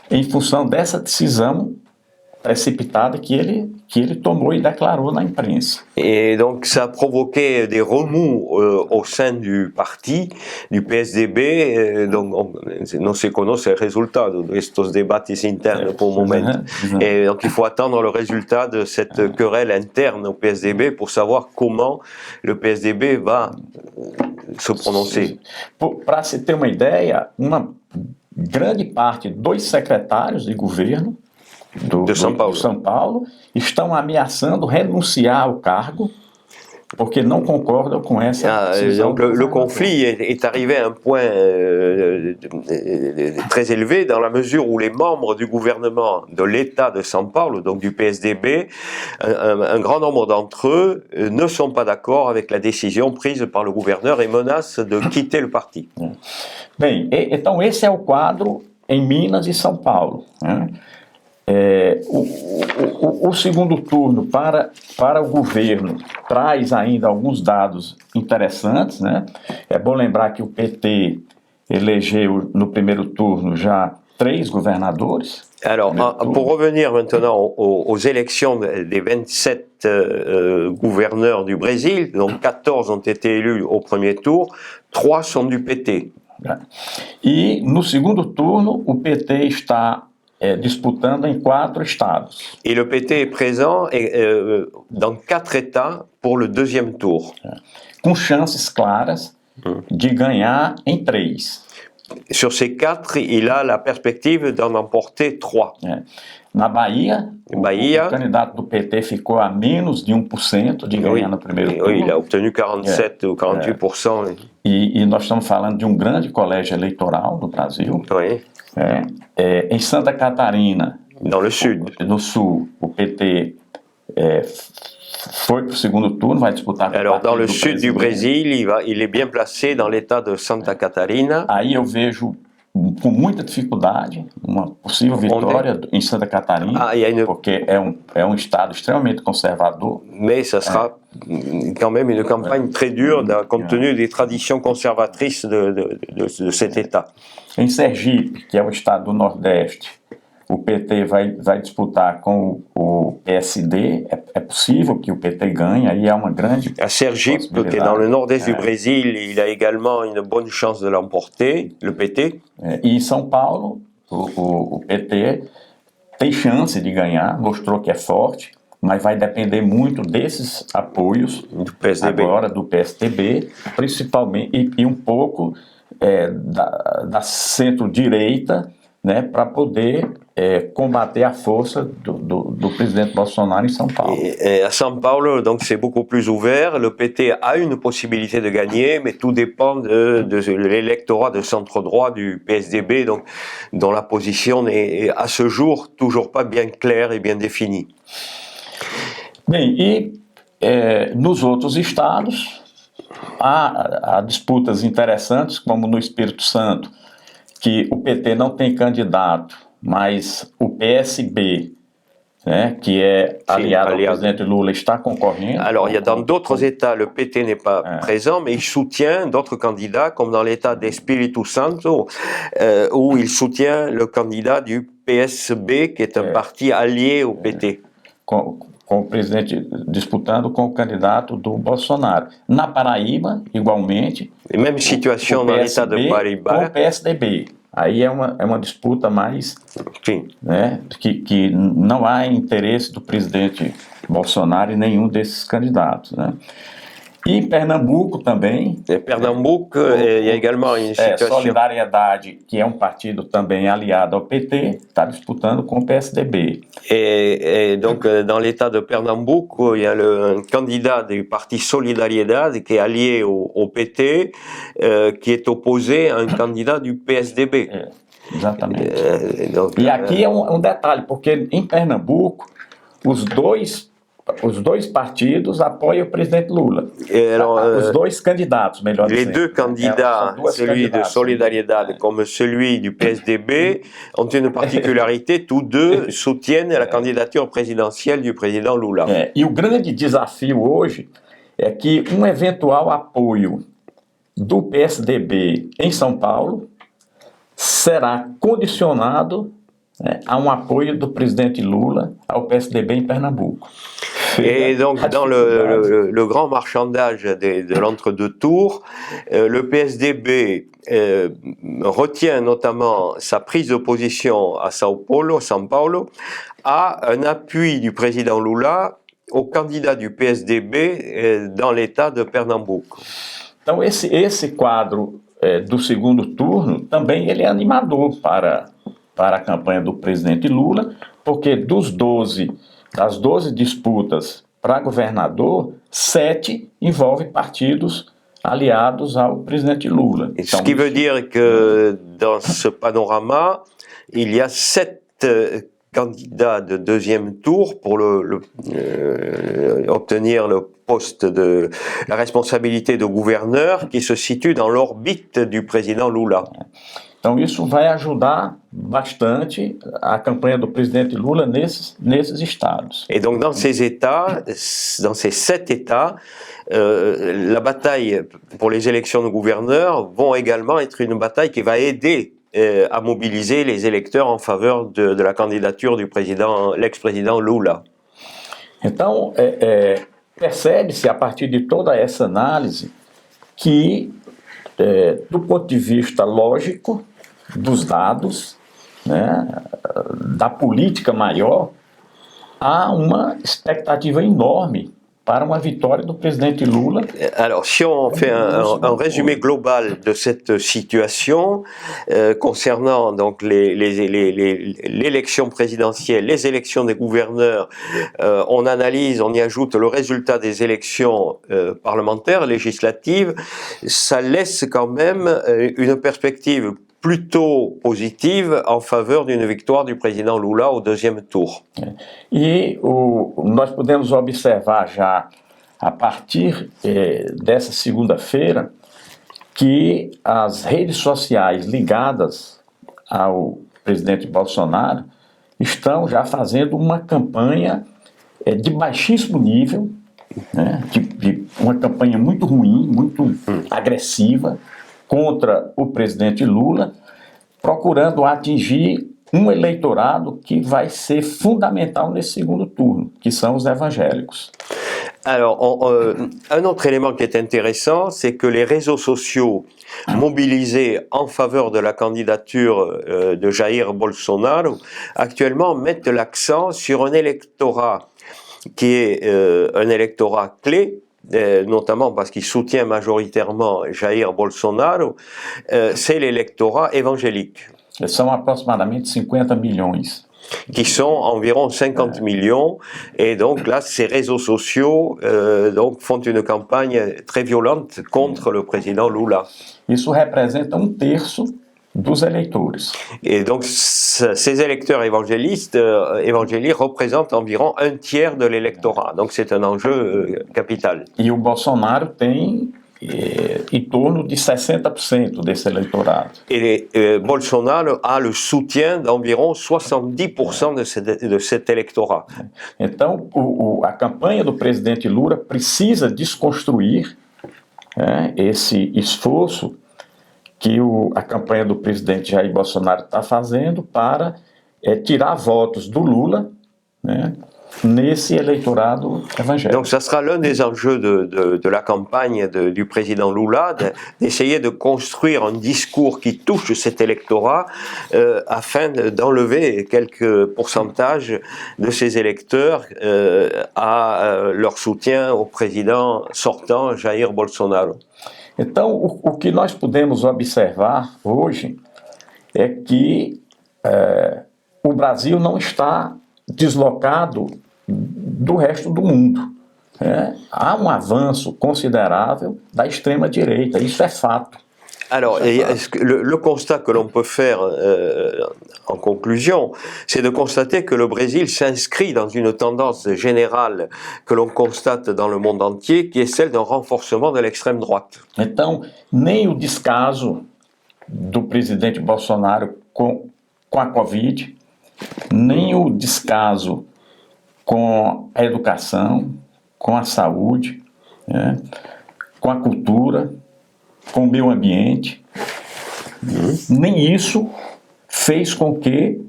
em função dessa decisão précipitada que ele tomou e déclarou na imprensa. Et donc ça a provoqué des remous au sein du parti, du PSDB, donc non se conoce el resultado de estos debates internos pour le moment. Et donc il faut attendre le résultat de cette querelle interne au PSDB pour savoir comment le PSDB va se prononcer. Para se ter uma ideia, uma grande parte dos secretários de governo de São Paulo estão ameaçando renunciar ao cargo porque não concordam com essa decisão. Donc le conflit est arrivé à un point très élevé dans la mesure où les membres du gouvernement de l'État de São Paulo, donc du PSDB, un grand nombre d'entre eux ne sont pas d'accord avec la décision prise par le gouverneur et menacent de quitter le parti. Bem, então esse é o quadro em Minas e São Paulo, né? O segundo turno para o governo traz ainda alguns dados interessantes, né? É bom lembrar que o PT elegeu no primeiro turno já 3 governadores. Alors, pour revenir maintenant aux élections des 27 gouverneurs du Brésil, donc 14 ont été élus au premier tour, 3 sont du PT. E no segundo turno, o PT está disputando em 4 estados. Et le PT est présent dans 4 États pour le deuxième tour. Com chances claras de ganhar em 3. Sur ces 4, il a la perspective d'en emporter 3. Na Bahia, o candidato do PT ficou a menos de 1% de ganhar no primeiro turno. Oui, il a obtenu 47 ou 48%. E nós estamos falando de um grande colégio eleitoral no Brasil. Oui. Em Santa Catarina, no sul, o PT foi para o segundo turno, vai disputar. Alors, dans le sud du Brésil, il est bien placé dans l'état de Santa Catarina. Aí eu vejo com muita dificuldade uma possível vitória em Santa Catarina, porque é um estado extremamente conservador. Mais ça sera quand même une campagne très dure compte tenu des traditions conservatrices de cet état. Em Sergipe, que é o estado do Nordeste, o PT vai disputar com o PSD. É possível que o PT ganhe, aí há uma grande à Sergipe, qui est dans le nord-est du Brésil, il a également une bonne chance de l'emporter, le PT. E em São Paulo, o PT tem chance de ganhar, mostrou que é forte, mas vai depender muito desses apoios do PSDB. Agora do PSDB, principalmente, e um pouco da centro-direita, né, para poder combater a força do presidente Bolsonaro em São Paulo. Et à São Paulo, donc c'est beaucoup plus ouvert. Le PT a une possibilité de gagner, mais tout dépend de l'électorat de centre-droit du PSDB, donc dont la position n'est à ce jour toujours pas bien claire et bien définie. Bem, e nos outros estados há disputas interessantes, como no Espírito Santo, que o PT não tem candidato, mas o PSB né, que é aliado ao presidente Lula, está concorrendo. Alors, il y a dans d'autres États, le PT n'est pas présent, mais il soutient d'autres candidats, comme dans l'État d'Espírito Santo, où il soutient le candidat du PSB, qui est un parti allié au PT. Com o presidente disputando com o candidato do Bolsonaro. Na Paraíba, igualmente. Et même situation dans l'État de Paraíba. Com o PSDB. Aí é uma disputa mais, né, que não há interesse do presidente Bolsonaro em nenhum desses candidatos, né? E em Pernambuco também. Pernambuco, il y a également une situation. Solidariedade, que é um partido também aliado ao PT, está disputando com o PSDB. Et donc, dans l'État de Pernambuco, il y a un candidat du parti Solidariedade qui est allié au PT, qui est opposé à un candidat du PSDB. Exatamente. E aqui é um detalhe, porque em Pernambuco, os dois partidos apoiam o presidente Lula. Os dois candidatos, melhor dizendo. Les deux candidats, celui de Solidariedade comme celui du PSDB, ont une particularité, tous deux soutiennent la candidature présidentielle du président Lula. E o grande desafio hoje é que um eventual apoio do PSDB em São Paulo será condicionado a um apoio do presidente Lula ao PSDB em Pernambuco. Et donc, dans le grand marchandage de l'entre-deux tours, le PSDB retient notamment sa prise de position à São Paulo, à un appui du président Lula au candidat du PSDB dans l'État de Pernambuco. Então, esse quadro do segundo turno também ele é animador para a campanha do presidente Lula, porque das 12 disputas para governador, 7 envolvem partidos aliados ao presidente Lula. Ce qui veut dire que dans ce panorama, il y a 7 candidats de deuxième tour pour obtenir le poste de la responsabilité de gouverneur qui se situe dans l'orbite du président Lula. Então isso vai ajudar bastante a campanha do presidente Lula nesses estados. Et donc dans ces États, dans ces 7 États, la bataille pour les élections de gouverneurs vont également être une bataille qui va aider à mobiliser les électeurs en faveur de la candidature du l'ex-président Lula. Então percebe-se a partir de toda essa análise que do ponto de vista lógico, dos dados, né, da política maior, há uma expectativa enorme para uma vitória do presidente Lula. Alors, si on fait un résumé global de cette situation concernant donc l'élection présidentielle, les élections des gouverneurs, on analyse, on y ajoute le résultat des élections parlementaires, législatives, ça laisse quand même une perspective plutôt positive en faveur d'une victoire du président Lula au deuxième tour. E nós podemos observar já, a partir dessa segunda-feira, que as redes sociais ligadas ao presidente Bolsonaro estão já fazendo uma campanha de baixíssimo nível, né, de uma campanha muito ruim, muito agressiva, contra o presidente Lula, procurando atingir um eleitorado que vai ser fundamental nesse segundo turno, que são os evangélicos. Alors, un autre élément qui est intéressant, c'est que les réseaux sociaux mobilisés en faveur de la candidature de Jair Bolsonaro, actuellement mettent l'accent sur un électorat qui est un électorat clé, notamment parce qu'il soutient majoritairement Jair Bolsonaro, c'est l'électorat évangélique. São aproximadamente 50 milhões. Qui sont environ 50 millions, et donc là, ces réseaux sociaux donc font une campagne très violente contre le président Lula. Isso representa terço dos eleitores. Et donc, ces électeurs évangéliques représentent environ un tiers de l'électorat. Donc, c'est un enjeu capital. E o Bolsonaro tem em torno de 60% desse eleitorado. Et Bolsonaro a le soutien d'environ 70% de cet électorat. Então, a campanha do presidente Lula precisa desconstruir esse esforço que a campanha do presidente Jair Bolsonaro está fazendo para tirar votos do Lula, né, nesse électorat évangélique. Donc ça sera l'un des enjeux de la campagne du président Lula, d'essayer de construire un discours qui touche cet électorat afin d'enlever quelques pourcentages de ces électeurs à leur soutien au président sortant, Jair Bolsonaro. Então, o que nós podemos observar hoje é que o Brasil não está deslocado do resto do mundo. Há um avanço considerável da extrema-direita, isso é fato. Alors, le constat que l'on peut faire en conclusion, c'est de constater que le Brésil s'inscrit dans une tendance générale que l'on constate dans le monde entier, qui est celle d'un renforcement de l'extrême droite. Então, nem o descaso do presidente Bolsonaro com a Covid, nem o descaso com a educação, com a saúde, com a cultura, com o meio ambiente, nem isso fez com que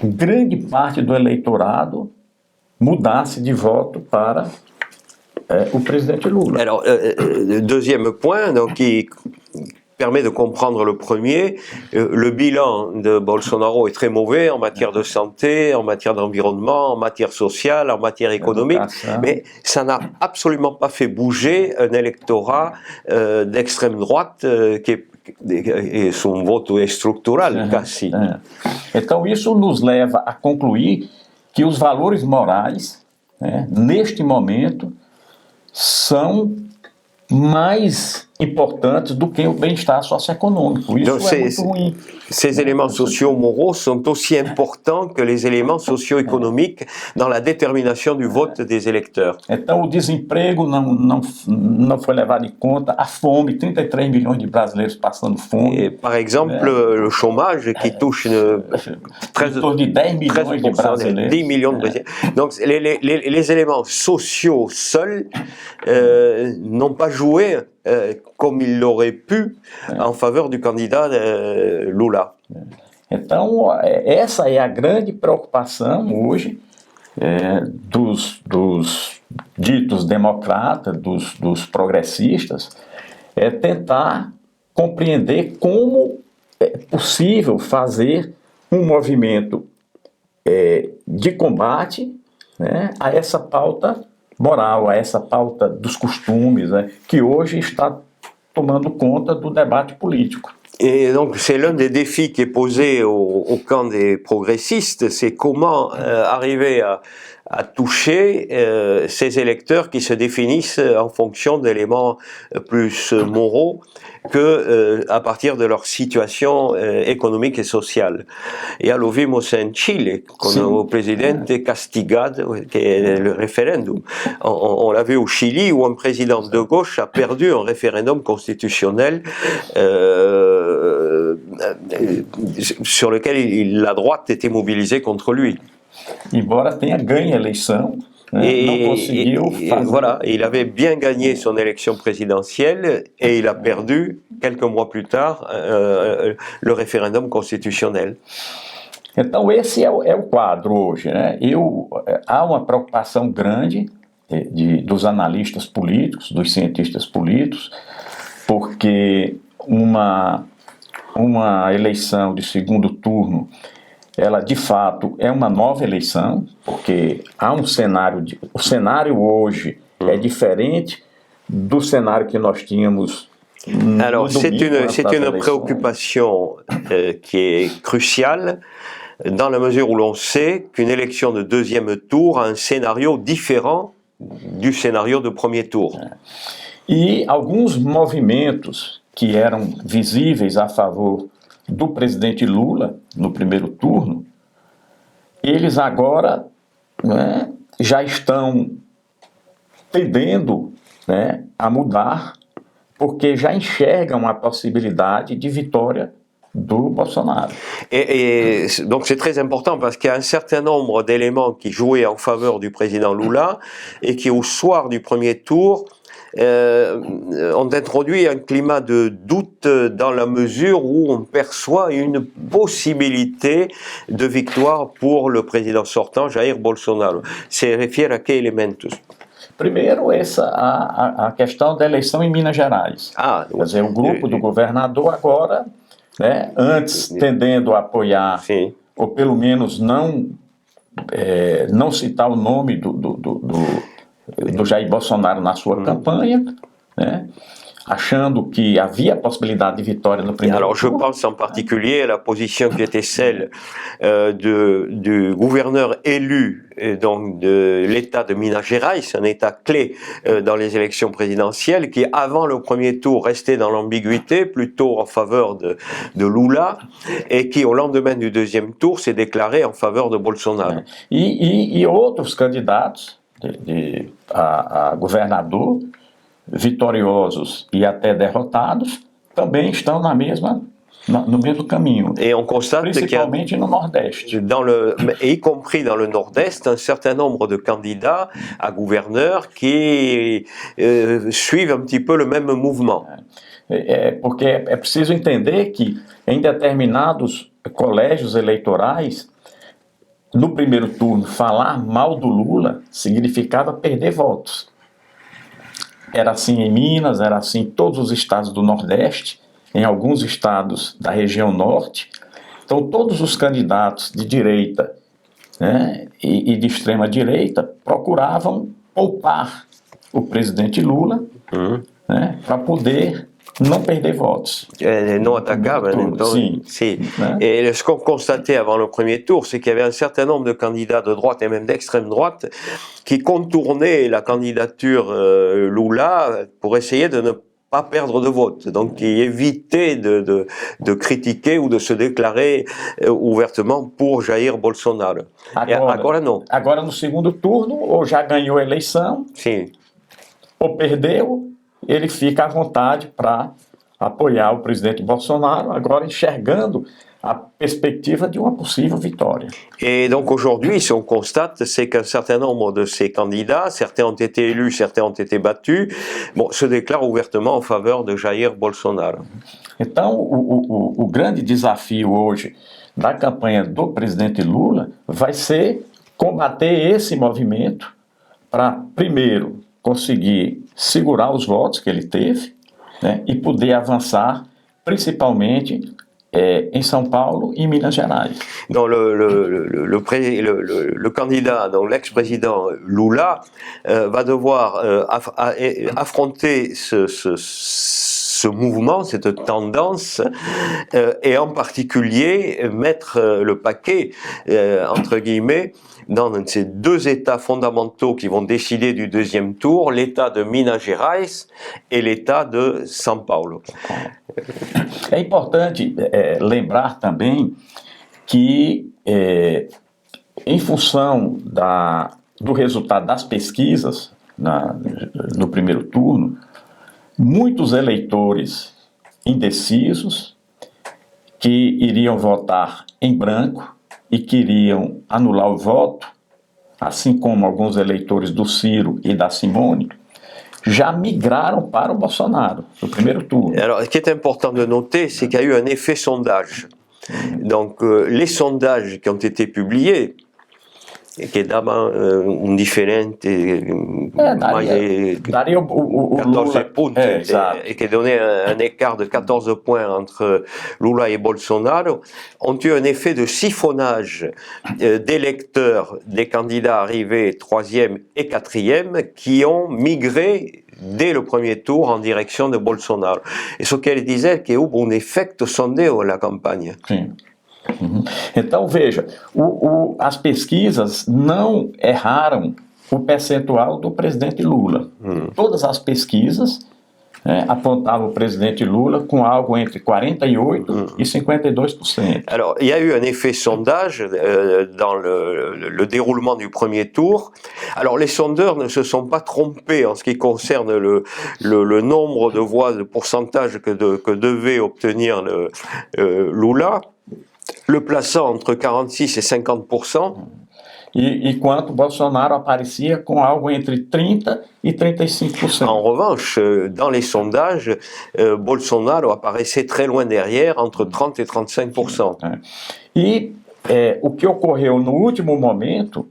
grande parte do eleitorado mudasse de voto para o presidente Lula. Alors, deuxième point, donc, qui permet de comprendre le premier, le bilan de Bolsonaro est très mauvais en matière de santé, en matière d'environnement, en matière sociale, en matière économique, mais ça n'a absolument pas fait bouger un électorat d'extrême droite et son voto est structural, quasi. Então isso nos leva a concluir que os valores morais, neste momento, são mais importantes do que o bem-estar socioeconômico. Isso Donc, é muito ruim. Ces éléments sociaux-moraux sont aussi importants que les éléments socio-économiques dans la détermination du vote des électeurs. Então, o desemprego não foi levado em conta, a fome, 33 milhões de brasileiros passando fome. Et, par exemple, le chômage qui touche 13 de 10 millions de brasileiros. 10 millions de Brésiliens. Donc, les éléments sociaux seuls n'ont pas joué comme il l'aurait pu en faveur du candidat Lula. Então, essa é a grande preocupação hoje dos ditos democratas, dos progressistas, é tentar compreender como é possível fazer um movimento de combate, a essa pauta moral, a essa pauta dos costumes, que hoje está tomando conta do debate político. Et donc c'est l'un des défis qui est posé au camp des progressistes, c'est comment arriver à toucher ces électeurs qui se définissent en fonction d'éléments plus moraux que à partir de leur situation économique et sociale. Ya lo vimos en Chile, con el presidente castigado, qui est le référendum. On l'a vu au Chili, où un président de gauche a perdu un référendum constitutionnel sur lequel la droite était mobilisée contre lui. Embora tenha ganho a eleição, não conseguiu fazer. Voilà, il avait bien gagné son élection présidentielle et il a perdu quelques mois plus tard le référendum constitutionnel. Então esse é o quadro hoje, há uma preocupação grande dos analistas políticos, dos cientistas políticos, porque uma eleição de segundo turno, ela de fato é uma nova eleição, porque há um cenário, o cenário hoje é diferente do cenário que nós tínhamos. Alors c'est une préoccupation qui est cruciale dans la mesure où l'on sait qu'une élection de deuxième tour a un scénario différent du scénario de premier tour. E alguns movimentos que eram visíveis a favor do presidente Lula no primeiro turno, eles agora já estão tendendo né, a mudar, porque já enxergam a possibilidade de vitória do Bolsonaro. Et donc c'est très important parce qu'il y a un certain nombre d'éléments qui jouaient en faveur du président Lula et qui au soir du premier tour ont introduit un climat de doute dans la mesure où on perçoit une possibilité de victoire pour le président sortant, Jair Bolsonaro. Se refere a que elementos? Primeiro, a questão da eleição em Minas Gerais. Quer dizer, o grupo do governador agora, né, antes tendendo a apoiar, sim, ou pelo menos não citar o nome do Jair Bolsonaro na sua campanha, né, achando que havia possibilidade de vitória no primeiro Alors, tour. Je pense en particulier à la position qui était celle du gouverneur élu donc de l'État de Minas Gerais, un État clé dans les élections présidentielles, qui avant le premier tour restait dans l'ambiguïté, plutôt en faveur de Lula, et qui au lendemain du deuxième tour s'est déclaré en faveur de Bolsonaro. E outros candidatos a governador, vitoriosos e até derrotados, também estão no mesmo caminho. Et on constate principalement no Nordeste. Y compris dans le Nord-Est, un certain nombre de candidats à gouverneurs qui suivent un petit peu le même mouvement. Porque é preciso entender que em determinados colégios eleitorais, no primeiro turno, falar mal do Lula significava perder votos. Era assim em Minas, era assim em todos os estados do Nordeste, em alguns estados da região Norte. Então, todos os candidatos de direita, né, e de extrema direita procuravam poupar o presidente Lula, né, para poder não perder votos. Non attaquable. Et ce qu'on constatait avant le premier tour, c'est qu'il y avait un certain nombre de candidats de droite et même d'extrême droite qui contournaient la candidature Lula pour essayer de ne pas perdre de vote, donc qui évitaient de critiquer ou de se déclarer ouvertement pour Jair Bolsonaro. Agora não. Agora no segundo turno, ou já ganhou a eleição, sim, ou perdeu, ele fica à vontade para apoiar o presidente Bolsonaro, agora enxergando a perspective d'une possible victoire. Et donc aujourd'hui, ce qu'on constate, c'est qu'un certain nombre de ces candidats, certains ont été élus, certains ont été battus, se déclarent ouvertement en faveur de Jair Bolsonaro. Então, o grande desafio hoje da campanha do presidente Lula vai ser combater esse movimento para, primeiro, conseguir segurar os votos que ele teve, né, e poder avançar principalmente em São Paulo e Minas Gerais. Donc le candidat, donc l'ex-président Lula, va devoir affronter ce mouvement, cette tendance, et en particulier mettre le paquet, entre guillemets, dans ces deux États fondamentaux qui vont décider du deuxième tour, l'État de Minas Gerais et l'État de São Paulo. É importante lembrar também que, em função do resultado das pesquisas no primeiro turno, muitos eleitores indecisos que iriam votar em branco e queriam anular o voto, assim como alguns eleitores do Ciro e da Simone, já migraram para o Bolsonaro, no primeiro turno. Alors, ce qui est important de noter, c'est qu'il y a eu un effet sondage. Donc, les sondages qui ont été publiés, che davano un differente daria o 14 Lula, punti, et qui donnait un écart de 14 points entre Lula et Bolsonaro, ont eu un effet de siphonnage d'électeurs des candidats arrivés 3e et 4e qui ont migré dès le premier tour en direção de Bolsonaro. Isso quer dizer que houve um efeito sondeo na campanha. Sim. Uhum. Então, veja, as pesquisas não erraram o percentual do presidente Lula. Todas as pesquisas apontava o presidente Lula com algo entre 48% e 52%. Alors, il y a eu un effet sondage dans le déroulement du premier tour. Alors, les sondeurs ne se sont pas trompés en ce qui concerne le nombre de voix, de pourcentage que devait obtenir Lula, le plaçant entre 46 et 50%. Enquanto Bolsonaro aparecia com algo entre 30% e 35%. En revanche, dans les sondages, Bolsonaro apparaissait très loin derrière, entre 30% et 35%. O que ocorreu no último momento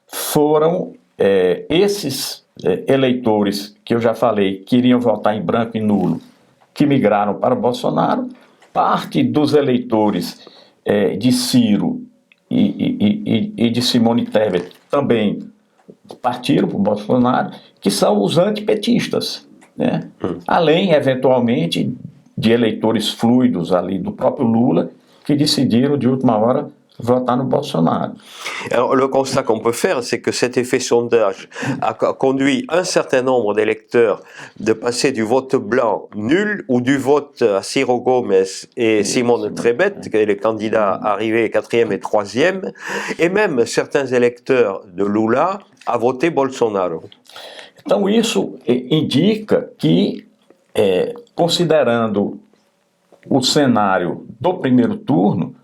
foram esses eleitores que eu já falei, que iriam votar em branco e nulo, que migraram para Bolsonaro, parte dos eleitores de Ciro e de Simone Tebet também partiram para o Bolsonaro, que são os antipetistas, né? Além, eventualmente, de eleitores fluidos ali do próprio Lula, que decidiram de última hora votar no Bolsonaro. Alors, le constat qu'on peut faire, c'est que cet effet sondage a conduit un certain nombre d'électeurs de passer du vote blanc nul ou du vote à Ciro Gomes et Simone Tebet, les candidats arrivés 4e et 3e, et même certains électeurs de Lula à voter Bolsonaro. Então isso indica que, considerando o cenário do primeiro turno,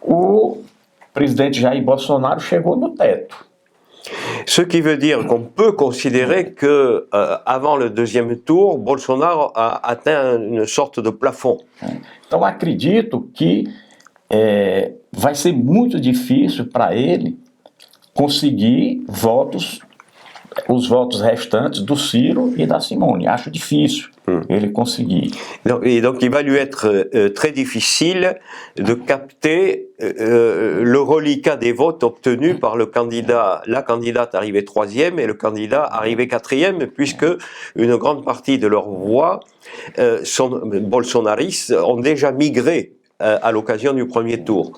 o presidente Jair Bolsonaro chegou no teto. Ce qui veut dire qu'on peut considérer que avant le deuxième tour, Bolsonaro a atteint une sorte de plafond. Então acredito que vai ser muito difícil para ele conseguir os votos restantes do Ciro e da Simone. Acho difícil ele conseguir. Et donc il va lui être très difficile de capter le reliquat des votes obtenus par la candidate arrivée 3e et le candidat arrivé 4e, puisque une grande partie de leurs voix bolsonaristes ont déjà migré à l'occasion du premier tour.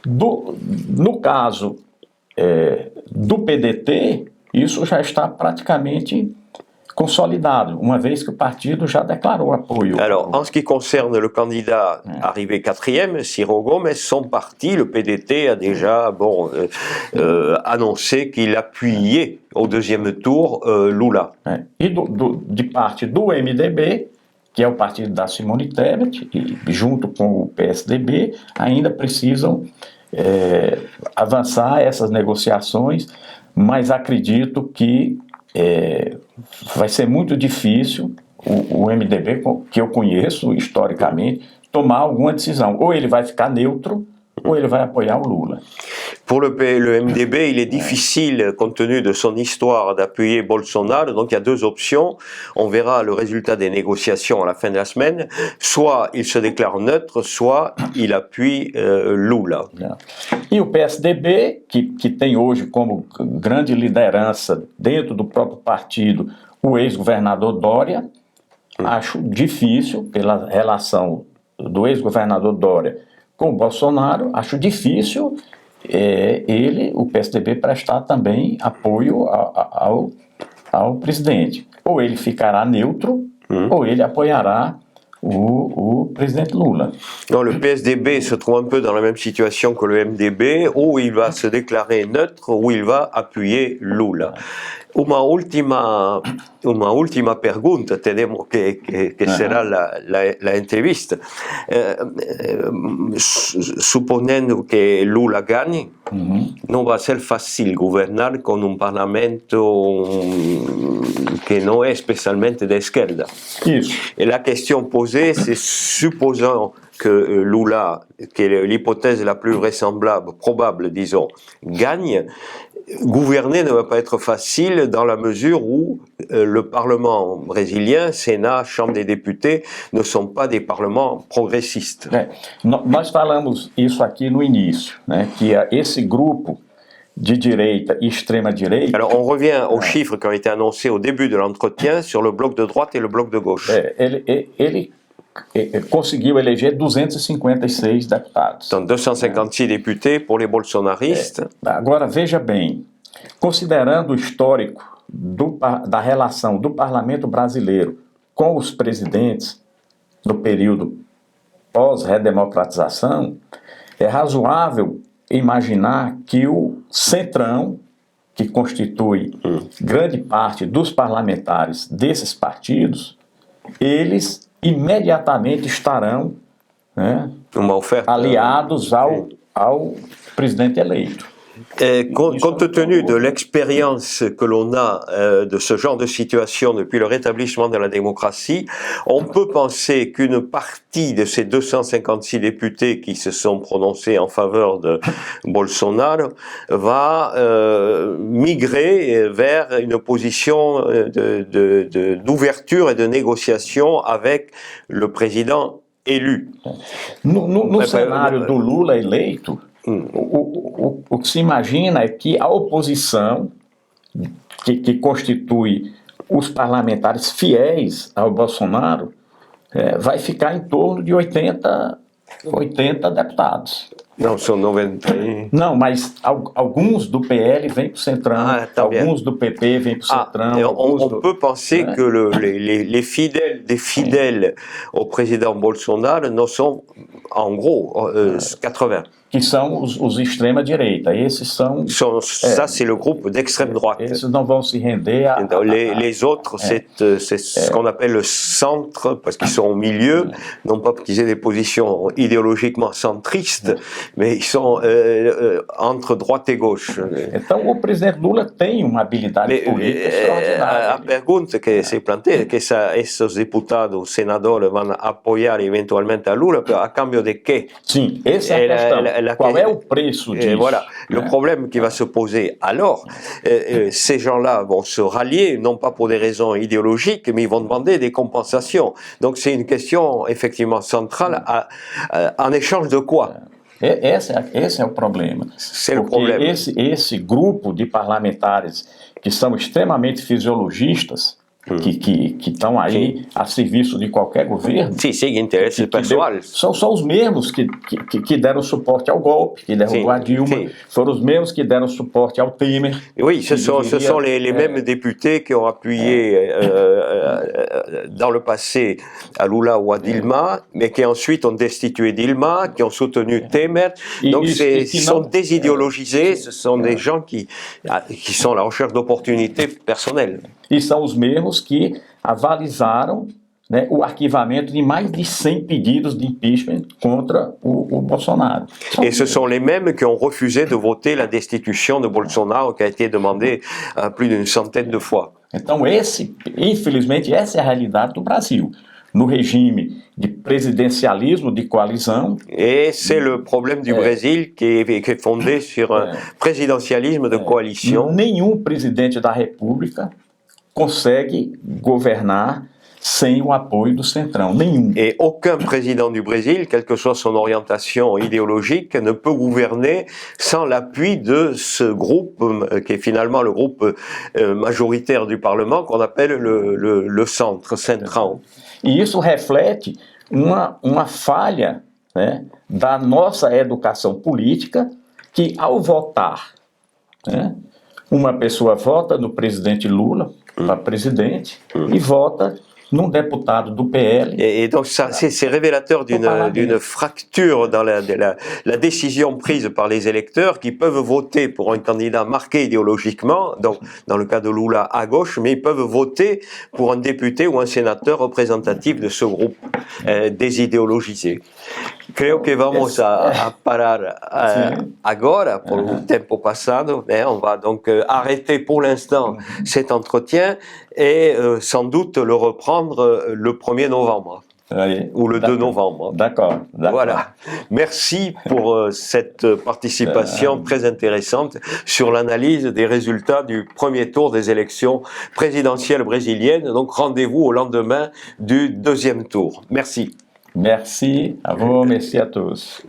No caso do PDT, isso já está praticamente consolidado, uma vez que o partido já declarou apoio. Alors, en ce qui concerne le candidat arrivé 4e, Ciro Gomes, son parti, le PDT, a déjà annoncé qu'il appuyait au deuxième tour Lula. E de parte do MDB, que é o partido da Simone Tebet, e junto com o PSDB, ainda precisam avançar essas negociações, mas acredito que vai ser muito difícil o MDB, que eu conheço historicamente, tomar alguma decisão. Ou ele vai ficar neutro, ou ele vai apoiar o Lula. Pour le MDB, il est difficile, compte tenu de son histoire, d'appuyer Bolsonaro. Donc il y a deux options. On verra le résultat des négociations à la fin de la semaine. Soit il se déclare neutre, soit il appuie Lula. E o PSDB, que tem hoje como grande liderança dentro do próprio partido o ex-governador Dória, acho difícil, pela relação do ex-governador Dória com o Bolsonaro, acho difícil o PSDB prestar também apoio ao presidente. Ou ele ficará neutro, ou ele apoiará o presidente Lula. Non, le PSDB se trouve un peu dans la même situation que le MDB, où il va se déclarer neutre, où il va appuyer Lula. Una ultima pergunta, tenemos que será la entrevista. Suponendo que Lula gane, no va a ser fácil gobernar con un parlamento que no es especialmente de izquierda. Et la question posée, c'est supposant que Lula, qui est l'hypothèse la plus vraisemblable, probable, disons, gagne, gouverner ne va pas être facile dans la mesure où le Parlement brésilien, Sénat, Chambre des députés, ne sont pas des parlements progressistes. Nós falamos isso aqui no início, né, que esse grupo de direita e extrema-direita... Alors on revient aux chiffres qui ont été annoncés au début de l'entretien sur le bloc de droite et le bloc de gauche. Ele conseguiu eleger 256 deputados. Donc 256 députés pour les bolsonaristes. Agora, veja bem, considerando o histórico da relação do parlamento brasileiro com os presidentes no período pós-redemocratização, é razoável imaginar que o Centrão, que constitui grande parte dos parlamentares desses partidos, eles imediatamente estarão, né, aliados ao presidente eleito. Compte tenu de l'expérience que l'on a de ce genre de situation depuis le rétablissement de la démocratie, on peut penser qu'une partie de ces 256 députés qui se sont prononcés en faveur de Bolsonaro va migrer vers une position d'ouverture et de négociation avec le président élu. No cenário do Lula eleito, o que se imagina é que a oposição, que constitui os parlamentares fiéis ao Bolsonaro, vai ficar em torno de 80 deputados. Não, são 90. Não, mas alguns do PL vêm para o Centrão, alguns do PP vêm para o Centrão. On peut penser que les fidèles des fidèles au président Bolsonaro não são, en gros, 80. Que são os extrema-direita. Esses são... Ça, c'est le groupe d'extrême droite. Esses não vão se render a... Les autres, c'est ce qu'on appelle le centre, parce qu'ils sont au milieu, non pas parce qu'ils aient des positions idéologiquement centristes, mais ils sont entre droite et gauche. Então, o presidente Lula tem uma habilidade política extraordinária. A pergunta que se plantea é que esses deputados, senadores, vão apoiar eventualmente a Lula, a cambio de quê? Sim, essa é a questão. Qual est le preço disso? Voilà, le problème qui va se poser alors, ces gens-là vont se rallier, non pas pour des raisons idéologiques, mais ils vont demander des compensations. Donc c'est une question effectivement centrale, en échange de quoi? Esse é o problema. C'est le problème. Esse grupo de parlamentares que são extremamente fisiologistas, que estão aí a serviço de qualquer governo. Sim, sim, interesses pessoais. São os mesmos que deram suporte ao golpe, que derrubou a Dilma, foram os mesmos que deram suporte ao Temer. Oui, ce sont les mêmes députés qui ont appuyé dans le passé à Lula ou à Dilma, mais qui ensuite ont destitué Dilma, qui ont soutenu Temer. Donc ils sont désidéologisés, ce sont des gens qui sont à la recherche d'opportunités personnelles. E são os mesmos que avalizaram, né, o arquivamento de mais de 100 pedidos de impeachment contra o Bolsonaro. Et ce sont les mêmes qui ont refusé de voter la destitution de Bolsonaro, qui a été demandée plus d'une centaine de fois. Então, infelizmente, essa é a realidade do Brasil. No regime de presidencialismo de coalizão. Et c'est le problème du Brésil qui est fondé sur un présidentialisme de coalition. Nenhum presidente da República consegue governar sem o apoio do Centrão, nenhum. Et aucun président du Brésil, quelle que soit son orientation idéologique, ne peut gouverner sans l'appui de ce groupe, qui est finalement le groupe majoritaire du Parlement, qu'on appelle le centre, Centrão. E isso reflete uma falha, né, da nossa educação política, que ao votar, né, uma pessoa vota no presidente Lula para presidente e vota num deputado do PL. Et donc ça, c'est révélateur d'une fracture dans la décision prise par les électeurs qui peuvent voter pour un candidat marqué idéologiquement, donc dans le cas de Lula à gauche, mais ils peuvent voter pour un député ou un sénateur représentatif de ce groupe désidéologisé. Creo que vamos a parar agora por un tempo passado. On va donc arrêter pour l'instant cet entretien et sans doute le reprendre le 1er novembre. Oui, ou le 2 novembre. D'accord. Voilà. Merci pour cette participation très intéressante sur l'analyse des résultats du premier tour des élections présidentielles brésiliennes. Donc rendez-vous au lendemain du deuxième tour. Merci. Merci à vous, merci à tous.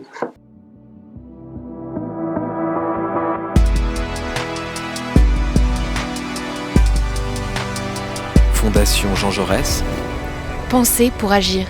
Fondation Jean Jaurès. Penser pour agir.